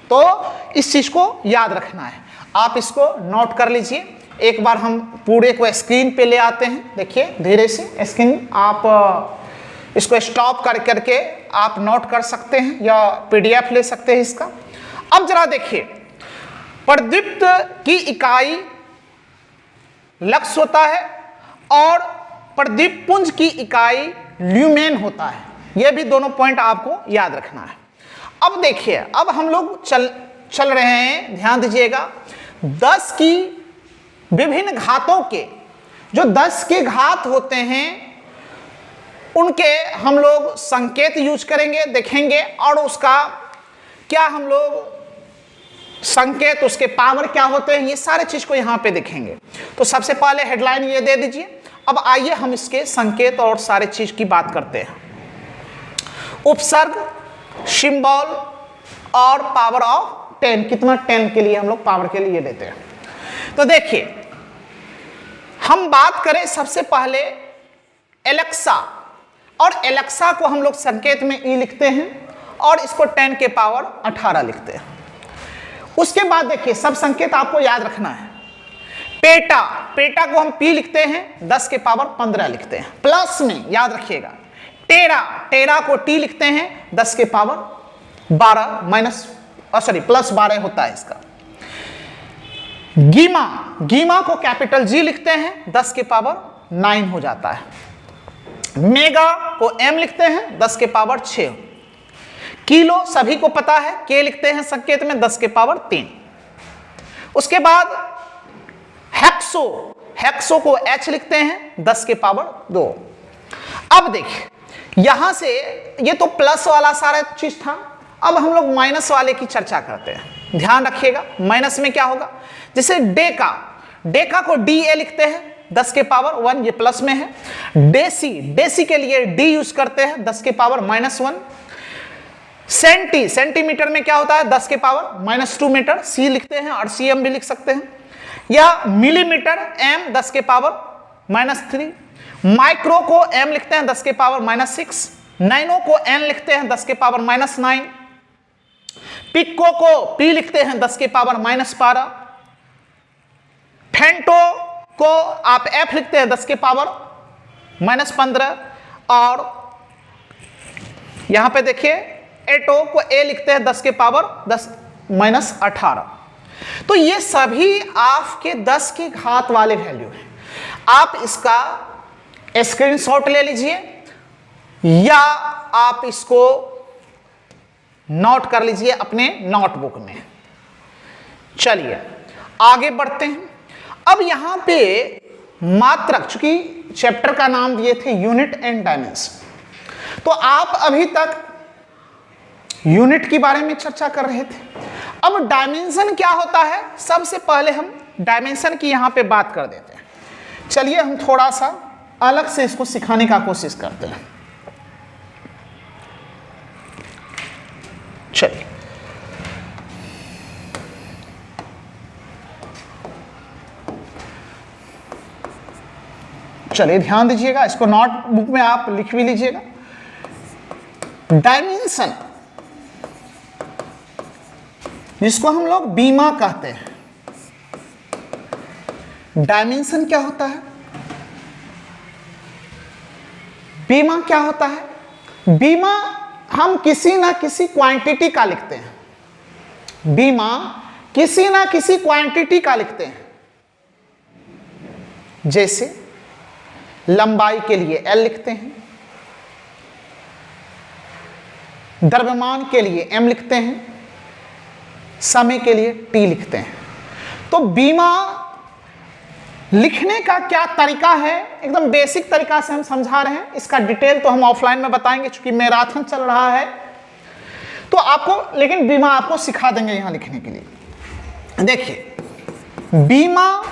तो इस चीज को याद रखना है, आप इसको नोट कर लीजिए। एक बार हम पूरे को स्क्रीन पे ले आते हैं, देखिए धीरे से स्क्रीन आप इसको स्टॉप कर करके आप नोट कर सकते हैं या पीडीएफ ले सकते हैं इसका। अब जरा देखिए, प्रदीप्त की इकाई लक्स होता है और प्रदीप पुंज की इकाई ल्यूमेन होता है। यह भी दोनों पॉइंट आपको याद रखना है। अब देखिए, अब हम लोग चल रहे हैं, ध्यान दीजिएगा। 10 की विभिन्न घातों के जो 10 के घात होते हैं, उनके हम लोग संकेत यूज करेंगे, देखेंगे, और उसका क्या हम लोग संकेत, उसके पावर क्या होते हैं, ये सारे चीज को यहां पे देखेंगे। तो सबसे पहले हेडलाइन ये दे दीजिए। अब आइए हम इसके संकेत और सारे चीज की बात करते हैं। उपसर्ग, सिंबल और पावर ऑफ 10, कितना 10 के लिए हम लोग पावर के लिए लेते हैं। तो देखिए, हम बात करें सबसे पहले एलेक्सा, और एलेक्सा को हम लोग संकेत में ई लिखते हैं और इसको 10 के पावर 18 लिखते हैं। उसके बाद देखिए, सब संकेत आपको याद रखना है। पेटा, पेटा को हम पी लिखते हैं, 10 के पावर 15 लिखते हैं। प्लस में याद रखिएगा, टेरा, टेरा को टी लिखते हैं, 10 के पावर 12 प्लस 12 होता है इसका। गीमा, गीमा को कैपिटल जी लिखते हैं, 10 के पावर 9 हो जाता है। मेगा को एम लिखते हैं, 10 के पावर 6। किलो सभी को पता है, के लिखते हैं संकेत में, 10 के पावर 3। उसके बाद हेक्सो, हेक्सो को एच लिखते हैं, 10 के पावर 2। अब देखिए, यहां से ये तो प्लस वाला सारा चीज था, अब हम लोग माइनस वाले की चर्चा करते हैं। ध्यान रखिएगा, माइनस में क्या होगा, जैसे डेका, डेका को डी ए लिखते हैं, 10 के पावर 1, ये प्लस में है। डेसी, डेसी के लिए डी यूज करते हैं, 10 के पावर -1। सेंटी, सेंटीमीटर में क्या होता है, 10 के पावर -2 मीटर, सी लिखते हैं, और सीएम भी लिख सकते हैं। या मिलीमीटर, एम, 10 के पावर -3। माइक्रो को एम लिखते हैं, 10 के पावर -6। नैनो को एन लिखते हैं, 10 के पावर -9। पिको को पी लिखते हैं, 10 के पावर -12। फेंटो को आप एफ लिखते हैं, 10 के पावर -15। और यहां पे देखिए, एटो को ए लिखते हैं, 10 के पावर -18। तो ये सभी आपके 10 के घात वाले वैल्यू हैं। आप इसका स्क्रीनशॉट ले लीजिए, या आप इसको नोट कर लीजिए अपने नोटबुक में। चलिए आगे बढ़ते हैं। अब यहां पे मात्रक, चूंकि चैप्टर का नाम दिए थे यूनिट एंड डायमेंशन, तो आप अभी तक यूनिट के बारे में चर्चा कर रहे थे। अब डायमेंशन क्या होता है, सबसे पहले हम डायमेंशन की यहां पे बात कर देते हैं। चलिए हम थोड़ा सा अलग से इसको सिखाने का कोशिश करते हैं। चलिए चलिए ध्यान दीजिएगा, इसको नोटबुक में आप लिख भी लीजिएगा। डायमेंशन, जिसको हम लोग बीमा कहते हैं, डायमेंशन क्या होता है? बीमा क्या होता है? बीमा हम किसी ना किसी क्वांटिटी का लिखते हैं। बीमा किसी ना किसी क्वांटिटी का लिखते हैं। जैसे लंबाई के लिए L लिखते हैं, द्रव्यमान के लिए M लिखते हैं, समय के लिए T लिखते हैं। तो बीमा लिखने का क्या तरीका है, एकदम बेसिक तरीका से हम समझा रहे हैं। इसका डिटेल तो हम ऑफलाइन में बताएंगे, क्योंकि मैराथन चल रहा है तो आपको, लेकिन बीमा आपको सिखा देंगे यहां लिखने के लिए। देखिए, बीमा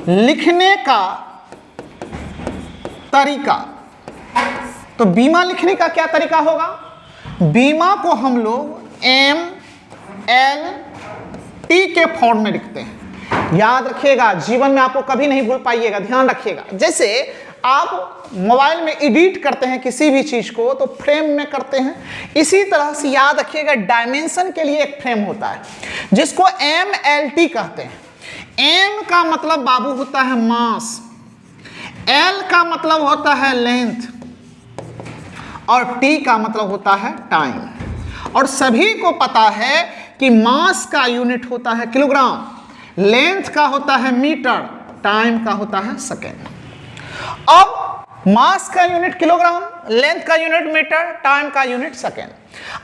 लिखने का तरीका, तो बीमा लिखने का क्या तरीका होगा? बीमा को हम लोग MLT के फॉर्म में लिखते हैं। याद रखिएगा, जीवन में आपको कभी नहीं भूल पाइएगा, ध्यान रखिएगा। जैसे आप मोबाइल में एडिट करते हैं किसी भी चीज को तो फ्रेम में करते हैं, इसी तरह से याद रखिएगा डायमेंशन के लिए एक फ्रेम होता है जिसको MLT कहते हैं। M का मतलब बाबू होता है मास, L का मतलब होता है लेंथ, और T का मतलब होता है टाइम। और सभी को पता है कि मास का यूनिट होता है किलोग्राम, लेंथ का होता है मीटर, टाइम का होता है सेकेंड। अब मास का यूनिट किलोग्राम, लेंथ का यूनिट मीटर, टाइम का यूनिट सेकेंड।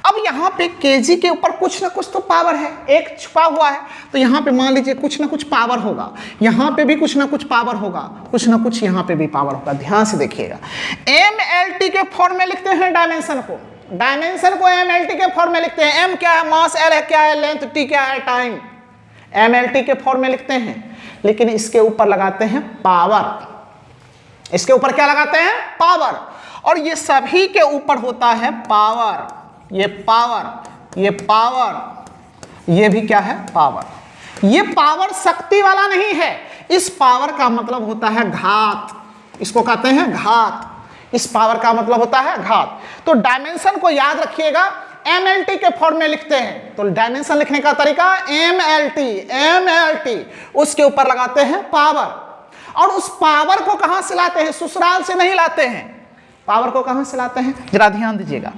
अब यहां पे केजी के ऊपर कुछ ना कुछ तो पावर है, एक छुपा हुआ है, तो यहां पे मान लीजिए कुछ ना कुछ पावर होगा, यहां पे भी कुछ ना कुछ पावर होगा, कुछ ना कुछ यहां पे भी पावर होगा। ध्यान से देखिएगा, MLT के फॉर्म में लिखते हैं डायमेंशन को, डायमेंशन को MLT के फॉर्म में लिखते हैं। M क्या है? मास। L क्या है? लेंथ। T क्या है? टाइम। MLT के फॉर्म में लिखते हैं, लेकिन इसके ऊपर लगाते हैं पावर। इसके ऊपर क्या लगाते हैं? पावर। और ये सभी के ऊपर होता है पावर, ये पावर, ये पावर, ये भी क्या है? पावर। ये पावर शक्ति वाला नहीं है, इस पावर का मतलब होता है घात, इसको कहते हैं घात। इस पावर का मतलब होता है घात। तो डायमेंशन को याद रखिएगा, MLT के फॉर्म में लिखते हैं। तो डायमेंशन लिखने का तरीका MLT, उसके ऊपर लगाते हैं पावर। और उस पावर को कहां से लाते हैं? ससुराल से नहीं लाते हैं। पावर को कहां से लाते हैं? जरा ध्यान दीजिएगा,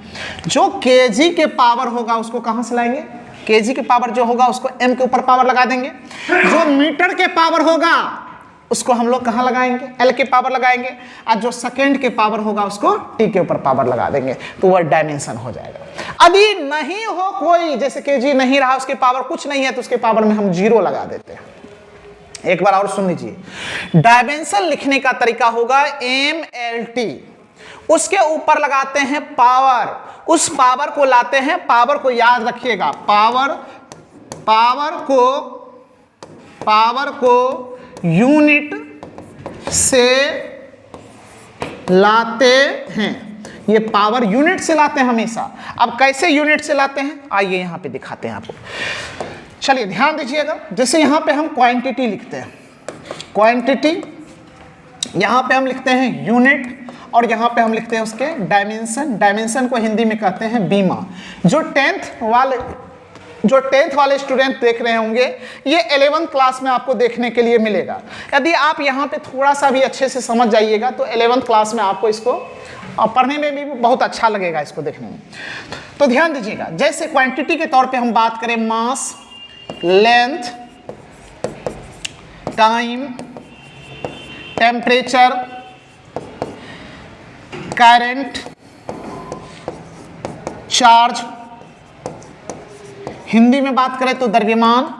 जो केजी के पावर होगा उसको कहां से लाएंगे? केजी के पावर जो होगा उसको M के ऊपर पावर लगा देंगे। जो मीटर के पावर होगा उसको हम लोग कहां लगाएंगे? L के पावर लगाएंगे। और जो सेकेंड के पावर होगा उसको T के ऊपर पावर लगा देंगे, तो वह डायमेंशन हो जाएगा। अभी नहीं हो कोई, जैसे केजी नहीं रहा, उसके पावर कुछ नहीं है, तो उसके पावर में हम 0 लगा देते हैं। एक बार और सुन लीजिए, डायमेंशन लिखने का तरीका होगा MLT, उसके ऊपर लगाते हैं पावर, उस पावर को लाते हैं, पावर को याद रखिएगा, पावर को यूनिट से लाते हैं। ये पावर यूनिट से लाते हैं हमेशा। अब कैसे यूनिट से लाते हैं, आइए यहां पे दिखाते हैं आपको। चलिए ध्यान दीजिएगा, जैसे यहां पे हम क्वांटिटी लिखते हैं, क्वांटिटी, यहां पे हम लिखते हैं यूनिट, और यहां पे हम लिखते हैं उसके डायमेंशन। डायमेंशन को हिंदी में कहते हैं बीमा। जो टेंथ वाले स्टूडेंट देख रहे होंगे, ये 11th क्लास में आपको देखने के लिए मिलेगा। यदि आप यहाँ पे थोड़ा सा भी अच्छे से समझ जाइएगा तो 11th क्लास में आपको इसको पढ़ने में भी बहुत अच्छा लगेगा, इसको देखने में। तो ध्यान दीजिएगा, जैसे क्वांटिटी के तौर पे हम बात करें, mass, length, time, temperature, current, charge, Hindi में बात करें तो द्रव्यमान,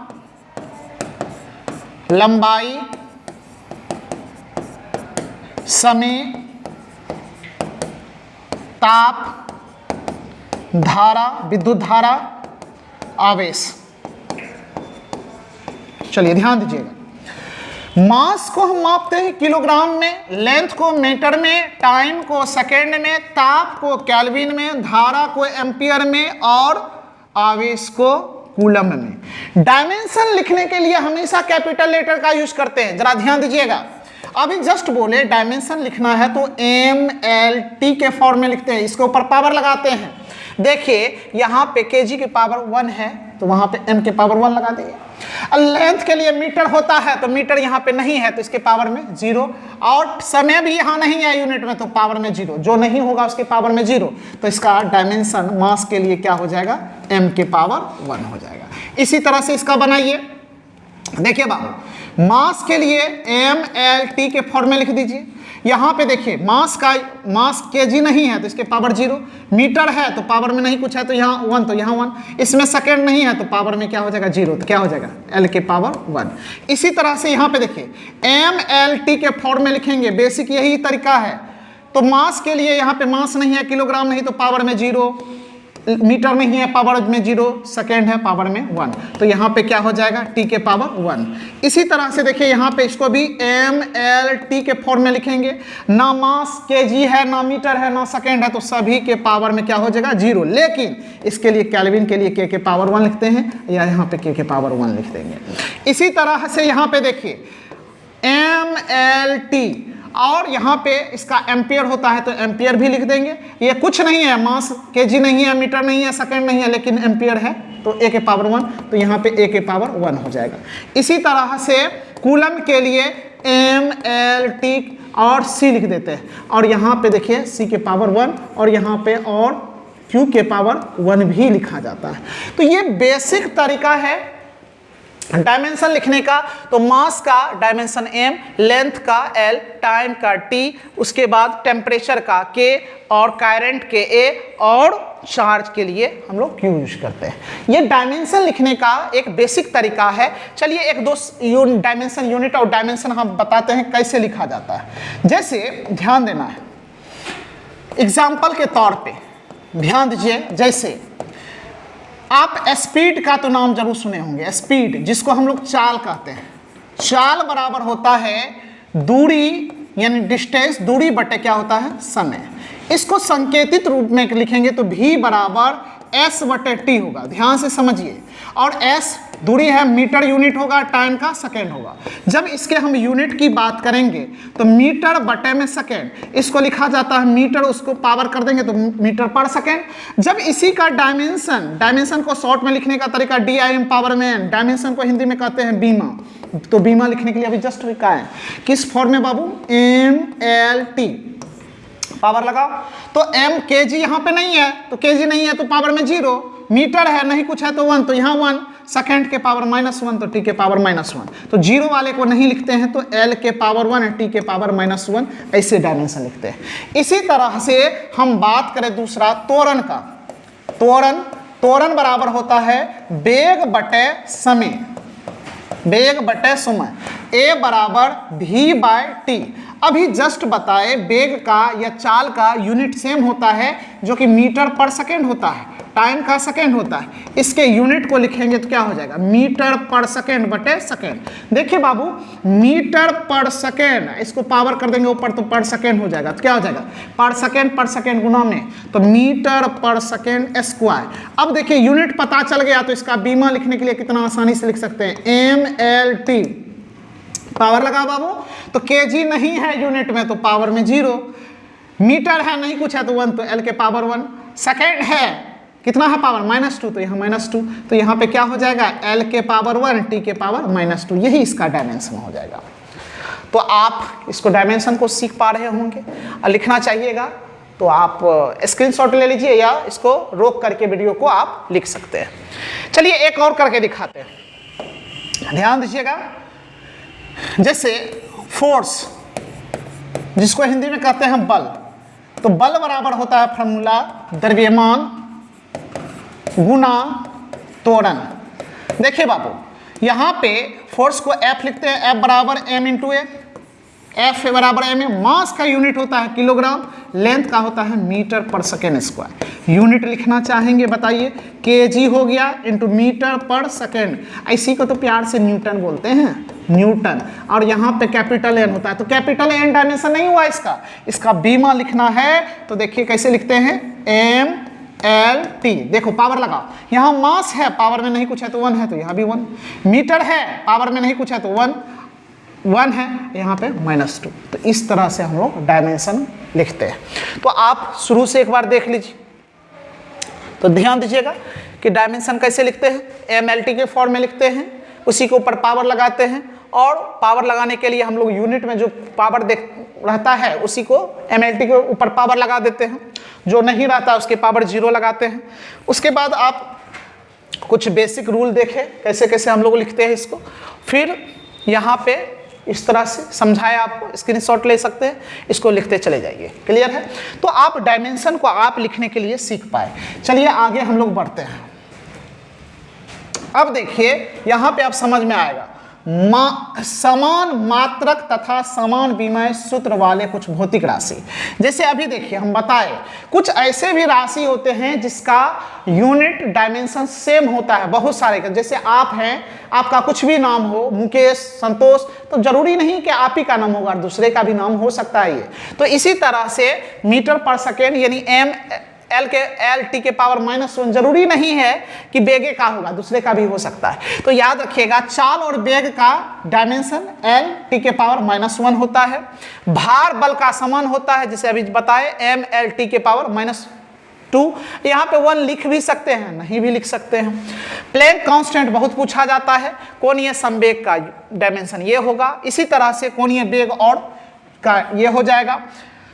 लंबाई, समय, ताप, धारा, विद्युत धारा, आवेश। चलिए ध्यान दीजिएगा, मास को हम मापते हैं किलोग्राम में, लेंथ को मीटर में, टाइम को सेकेंड में, ताप को केल्विन में, धारा को एम्पियर में और आवेश को कूलम में। डायमेंशन लिखने के लिए हमेशा कैपिटल लेटर का यूज करते हैं, जरा ध्यान दीजिएगा। अभी जस्ट बोले डायमेंशन लिखना है तो MLT के फॉर्म में लिखते हैं, इसके ऊपर पावर लगाते हैं। देखिए यहाँ पे kg की पावर 1 है तो वहां पे m के पावर 1 लगा दिए। लेंथ के लिए मीटर होता है तो मीटर यहाँ पे नहीं है तो इसके पावर में 0, और समय भी यहाँ नहीं है यूनिट में तो पावर में 0, जो नहीं होगा उसके पावर में 0। तो इसका डायमेंशन मास के लिए क्या हो जाएगा, m के पावर 1 हो जाएगा। इसी तरह से इसका बनाइए। देखिए बाबू, मास के लिए MLT के फॉर्म में लिख दीजिए। यहाँ पे देखिए मास kg नहीं है तो इसके पावर 0, मीटर है तो पावर में नहीं कुछ है तो यहाँ 1 तो यहाँ 1, इसमें सेकेंड नहीं है तो पावर में क्या हो जाएगा 0, तो क्या हो जाएगा L के पावर 1। इसी तरह से यहाँ पे देखिए MLT के फॉर्म में लिखेंगे, बेसिक यही तरीका है। तो मास के लिए यहाँ पे मास नहीं है, किलोग्राम नहीं तो पावर में 0, मीटर नहीं है पावर में 0, सेकेंड है पावर में 1, तो यहाँ पे क्या हो जाएगा T के पावर 1। इसी तरह से देखिए यहाँ पे इसको भी MLT के फॉर्म में लिखेंगे। ना मास kg है, ना मीटर है, ना सेकेंड है, तो सभी के पावर में क्या हो जाएगा 0। लेकिन इसके लिए केल्विन के लिए K के पावर 1 लिखते हैं या यहाँ पे K के पावर 1 लिख देंगे। इसी तरह से यहाँ पे देखिए MLT और यहाँ पे इसका एम्पियर होता है तो एम्पियर भी लिख देंगे। ये कुछ नहीं है, मास kg नहीं है, मीटर नहीं है, सेकंड नहीं है, लेकिन एम्पियर है तो A के पावर 1, तो यहाँ पे A के पावर 1 हो जाएगा। इसी तरह से कूलम के लिए MLT और C लिख देते हैं, और यहाँ पे देखिए C के पावर 1 और यहाँ पे और Q के पावर 1 भी लिखा जाता है। तो ये बेसिक तरीका है डायमेंशन लिखने का। तो मास का डायमेंशन m, लेंथ का l, टाइम का t, उसके बाद टेम्परेचर का k और करंट के a और चार्ज के लिए हम लोग q यूज करते हैं। ये डायमेंशन लिखने का एक बेसिक तरीका है। चलिए एक दो डायमेंशन यूनिट और डायमेंशन हम बताते हैं कैसे लिखा जाता है। जैसे ध्यान देना है, एग्जाम्पल के तौर पे ध्यान दीजिए। जैसे आप स्पीड का तो नाम जरूर सुने होंगे, स्पीड जिसको हम लोग चाल कहते हैं। चाल बराबर होता है दूरी यानी डिस्टेंस, दूरी बटे क्या होता है समय। इसको संकेतित रूप में लिखेंगे तो v बराबर s बटे t होगा, ध्यान से समझिए। और s दूरी है, मीटर यूनिट होगा, टाइम का सेकेंड होगा। जब इसके हम यूनिट की बात करेंगे तो मीटर बटे में सेकेंड, इसको लिखा जाता है मीटर, उसको पावर कर देंगे तो मीटर पर सेकेंड। जब इसी का डायमेंशन को शॉर्ट में लिखने का तरीका DIM पावर में, डायमेंशन को हिंदी में कहते हैं बीमा। तो बीमा लिखने के लिए अभी जस्ट लिखा है किस फॉर्म में बाबू, MLT पावर लगाओ। तो m kg यहाँ पे नहीं है तो kg नहीं है तो पावर में 0, मीटर है नहीं कुछ है तो 1 तो यहाँ 1, सेकेंड के पावर -1 तो t के पावर -1। तो 0 वाले को नहीं लिखते हैं तो l के पावर 1 t के पावर -1, ऐसे डायमेंशन लिखते हैं। इसी तरह से हम बात करें दूसरा त्वरण का। त्वरण बराबर होता है वेग बटे समय, वेग बटे समय, a बराबर v/t। अभी जस्ट बताए वेग का या चाल का यूनिट सेम होता है जो कि मीटर पर सेकेंड होता है, टाइम का सेकेंड होता है। इसके यूनिट को लिखेंगे तो क्या हो जाएगा, मीटर पर सेकेंड बटे सेकेंड। देखिए बाबू मीटर पर सेकेंड, इसको पावर कर देंगे ऊपर तो पर सेकेंड हो जाएगा, तो क्या हो जाएगा पर सेकेंड गुना में, तो मीटर पर सेकेंड स्क्वायर। अब देखिए यूनिट पता चल गया तो इसका बीमा लिखने के लिए कितना आसानी से लिख सकते हैं, MLT पावर लगा बाबू। तो kg नहीं है यूनिट में तो पावर में 0, मीटर है नहीं कुछ है तो 1 तो l के पावर 1, सेकेंड है कितना है पावर -2 तो यहाँ -2, तो यहाँ पे क्या हो जाएगा l के पावर 1 t के पावर -2, यही इसका डायमेंशन हो जाएगा। तो आप इसको डायमेंशन को सीख पा रहे होंगे और लिखना चाहिएगा तो आप स्क्रीनशॉट ले लीजिए या इसको रोक करके वीडियो को आप लिख सकते हैं। चलिए एक और करके दिखाते हैं, ध्यान दीजिएगा। जैसे फोर्स जिसको हिंदी में कहते हैं बल, तो बल बराबर होता है फॉर्मूला द्रव्यमान गुना त्वरण। देखिए बाबू यहाँ पे फोर्स को F लिखते हैं, F बराबर m इंटू ए, F बराबर m है। मास का यूनिट होता है किलोग्राम, लेंथ का होता है मीटर पर सेकेंड स्क्वायर। यूनिट लिखना चाहेंगे बताइए, kg हो गया इंटू मीटर पर सेकेंड, इसी को तो प्यार से न्यूटन बोलते हैं, न्यूटन। और यहाँ पे कैपिटल N होता है, तो कैपिटल N डायमेंशन नहीं हुआ इसका बीमा लिखना है तो देखिए कैसे लिखते हैं, MLT। देखो पावर लगाओ, यहाँ मास है पावर में नहीं कुछ है तो 1 है, तो यहाँ भी 1, मीटर है पावर में नहीं कुछ है तो 1 है, यहाँ पे -2। तो इस तरह से हम लोग डायमेंशन लिखते हैं। तो आप शुरू से एक बार देख लीजिए, तो ध्यान दीजिएगा कि डायमेंशन कैसे लिखते हैं, MLT के फॉर्म में लिखते हैं, उसी के ऊपर पावर लगाते हैं, और पावर लगाने के लिए हम लोग यूनिट में जो पावर रहता है उसी को MLT के ऊपर पावर लगा देते हैं, जो नहीं रहता उसके पावर 0 लगाते हैं। उसके बाद आप कुछ बेसिक रूल देखें कैसे कैसे हम लोग लिखते हैं इसको, फिर यहाँ पे इस तरह से समझाया आपको, स्क्रीनशॉट ले सकते हैं, इसको लिखते चले जाइए। क्लियर है? तो आप डायमेंशन को आप लिखने के लिए सीख पाए। चलिए आगे हम लोग बढ़ते हैं। अब देखिए यहाँ पे आप समझ में आएगा, समान मात्रक तथा समान विनिमय सूत्र वाले कुछ भौतिक राशि। जैसे अभी देखिए हम बताए कुछ ऐसे भी राशि होते हैं जिसका यूनिट डायमेंशन सेम होता है, बहुत सारे का। जैसे आप हैं, आपका कुछ भी नाम हो, मुकेश, संतोष, तो जरूरी नहीं कि आप ही का नाम होगा, दूसरे का भी नाम हो सकता है ये। तो इसी तरह से मीटर पर सेकेंड यानी LT के पावर -1 जरूरी नहीं है कि बेगे का होगा, दूसरे का भी हो सकता है। तो याद रखिएगा चाल और बेग का डायमेंशन LT के पावर -1 होता है। भार बल का समान होता है, जिसे अभी बताए MLT के पावर -2। यहाँ पे 1 लिख भी सकते हैं, नहीं भी लिख सकते हैं। प्लैंक कांस्टेंट बहुत पूछा जाता है, कोणीय संवेग का डायमेंशन ये होगा। इसी तरह से कोणीय वेग और का ये हो जाएगा।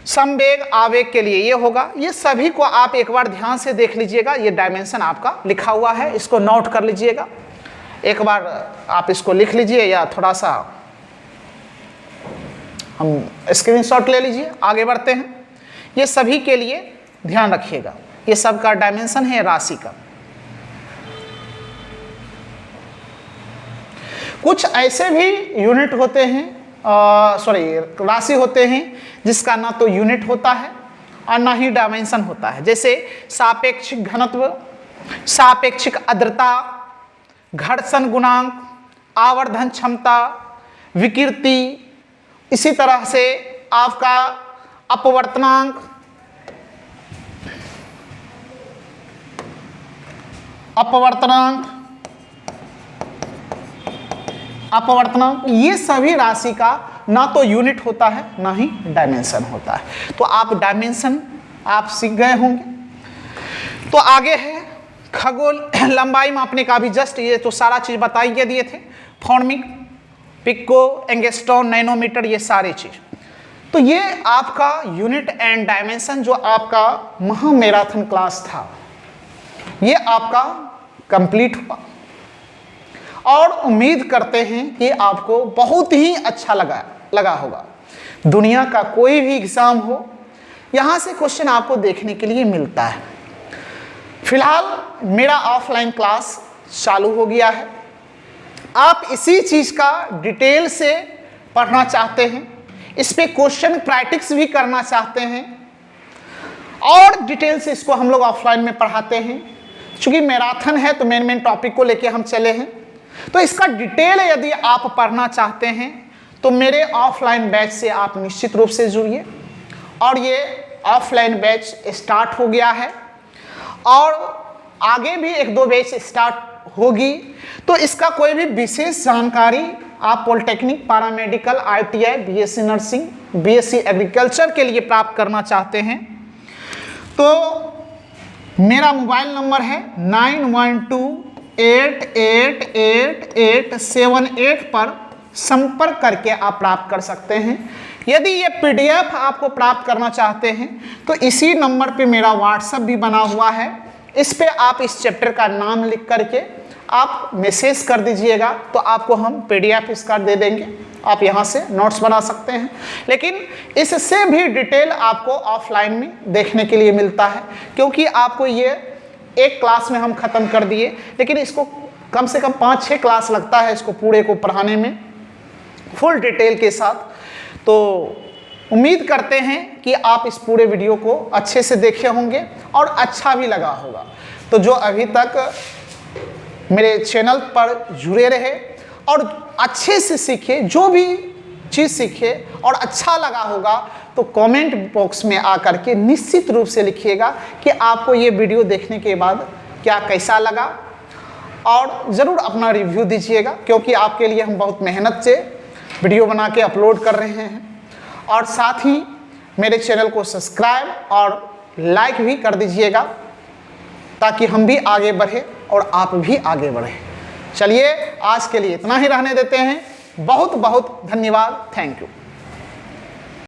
समवेग आवेग के लिए ये होगा। ये सभी को आप एक बार ध्यान से देख लीजिएगा, ये डायमेंशन आपका लिखा हुआ है, इसको नोट कर लीजिएगा। एक बार आप इसको लिख लीजिए या थोड़ा सा हम स्क्रीनशॉट ले लीजिए। आगे बढ़ते हैं। ये सभी के लिए ध्यान रखिएगा, ये सब का डायमेंशन है राशि का। कुछ ऐसे भी यूनिट होते हैं, राशि होते हैं जिसका ना तो यूनिट होता है और ना ही डायमेंशन होता है। जैसे सापेक्षिक घनत्व, सापेक्षिक आर्द्रता, घर्षण गुणांक, आवर्धन क्षमता, विकृति, इसी तरह से आपका अपवर्तनांक, अपवर्तनांक, ये सभी राशि का ना तो यूनिट होता है ना ही डायमेंशन होता है। तो आप डायमेंशन आप सीख गए होंगे। तो आगे है खगोल लंबाई मापने का भी जस्ट ये तो सारा चीज बताइए दिए थे, फॉर्मिक, पिको, एंगस्ट्रॉन, नैनोमीटर, ये सारी चीज। तो ये आपका यूनिट एंड डायमेंशन जो आपका महामैराथन क्लास था, ये आपका कंप्लीट हुआ और उम्मीद करते हैं कि आपको बहुत ही अच्छा लगा होगा। दुनिया का कोई भी एग्जाम हो, यहाँ से क्वेश्चन आपको देखने के लिए मिलता है। फिलहाल मेरा ऑफलाइन क्लास चालू हो गया है। आप इसी चीज़ का डिटेल से पढ़ना चाहते हैं, इस पे क्वेश्चन प्रैक्टिस भी करना चाहते हैं और डिटेल से इसको हम लोग ऑफलाइन में पढ़ाते हैं। चूँकि मैराथन है तो मेन टॉपिक को लेके हम चले हैं, तो इसका डिटेल यदि आप पढ़ना चाहते हैं तो मेरे ऑफलाइन बैच से आप निश्चित रूप से जुड़िए। और ये ऑफलाइन बैच स्टार्ट हो गया है और आगे भी 1-2 बैच स्टार्ट होगी। तो इसका कोई भी विशेष जानकारी आप polytechnic, paramedical, ITI, BSc nursing, BSc agriculture के लिए प्राप्त करना चाहते हैं तो मेरा मोबाइल नंबर है 9128887878 पर संपर्क करके आप प्राप्त कर सकते हैं। यदि ये PDF आपको प्राप्त करना चाहते हैं तो इसी नंबर पे मेरा WhatsApp भी बना हुआ है, इस पे आप इस चैप्टर का नाम लिख करके आप मैसेज कर दीजिएगा तो आपको हम PDF इसका दे देंगे आप यहाँ से नोट्स बना सकते हैं, लेकिन इससे भी डिटेल आपको ऑफलाइन में देखने के लिए मिलता है, क्योंकि आपको ये एक क्लास में हम ख़त्म कर दिए, लेकिन इसको कम से कम 5-6 क्लास लगता है इसको पूरे को पढ़ाने में फुल डिटेल के साथ। तो उम्मीद करते हैं कि आप इस पूरे वीडियो को अच्छे से देखे होंगे और अच्छा भी लगा होगा। तो जो अभी तक मेरे चैनल पर जुड़े रहे और अच्छे से सीखे, जो भी चीज़ सीखे और अच्छा लगा होगा, तो कमेंट बॉक्स में आकर के निश्चित रूप से लिखिएगा कि आपको ये वीडियो देखने के बाद क्या कैसा लगा, और ज़रूर अपना रिव्यू दीजिएगा, क्योंकि आपके लिए हम बहुत मेहनत से वीडियो बना के अपलोड कर रहे हैं। और साथ ही मेरे चैनल को सब्सक्राइब और लाइक भी कर दीजिएगा, ताकि हम भी आगे बढ़े और आप भी आगे बढ़े। चलिए आज के लिए इतना ही रहने देते हैं। बहुत बहुत धन्यवाद। Thank you.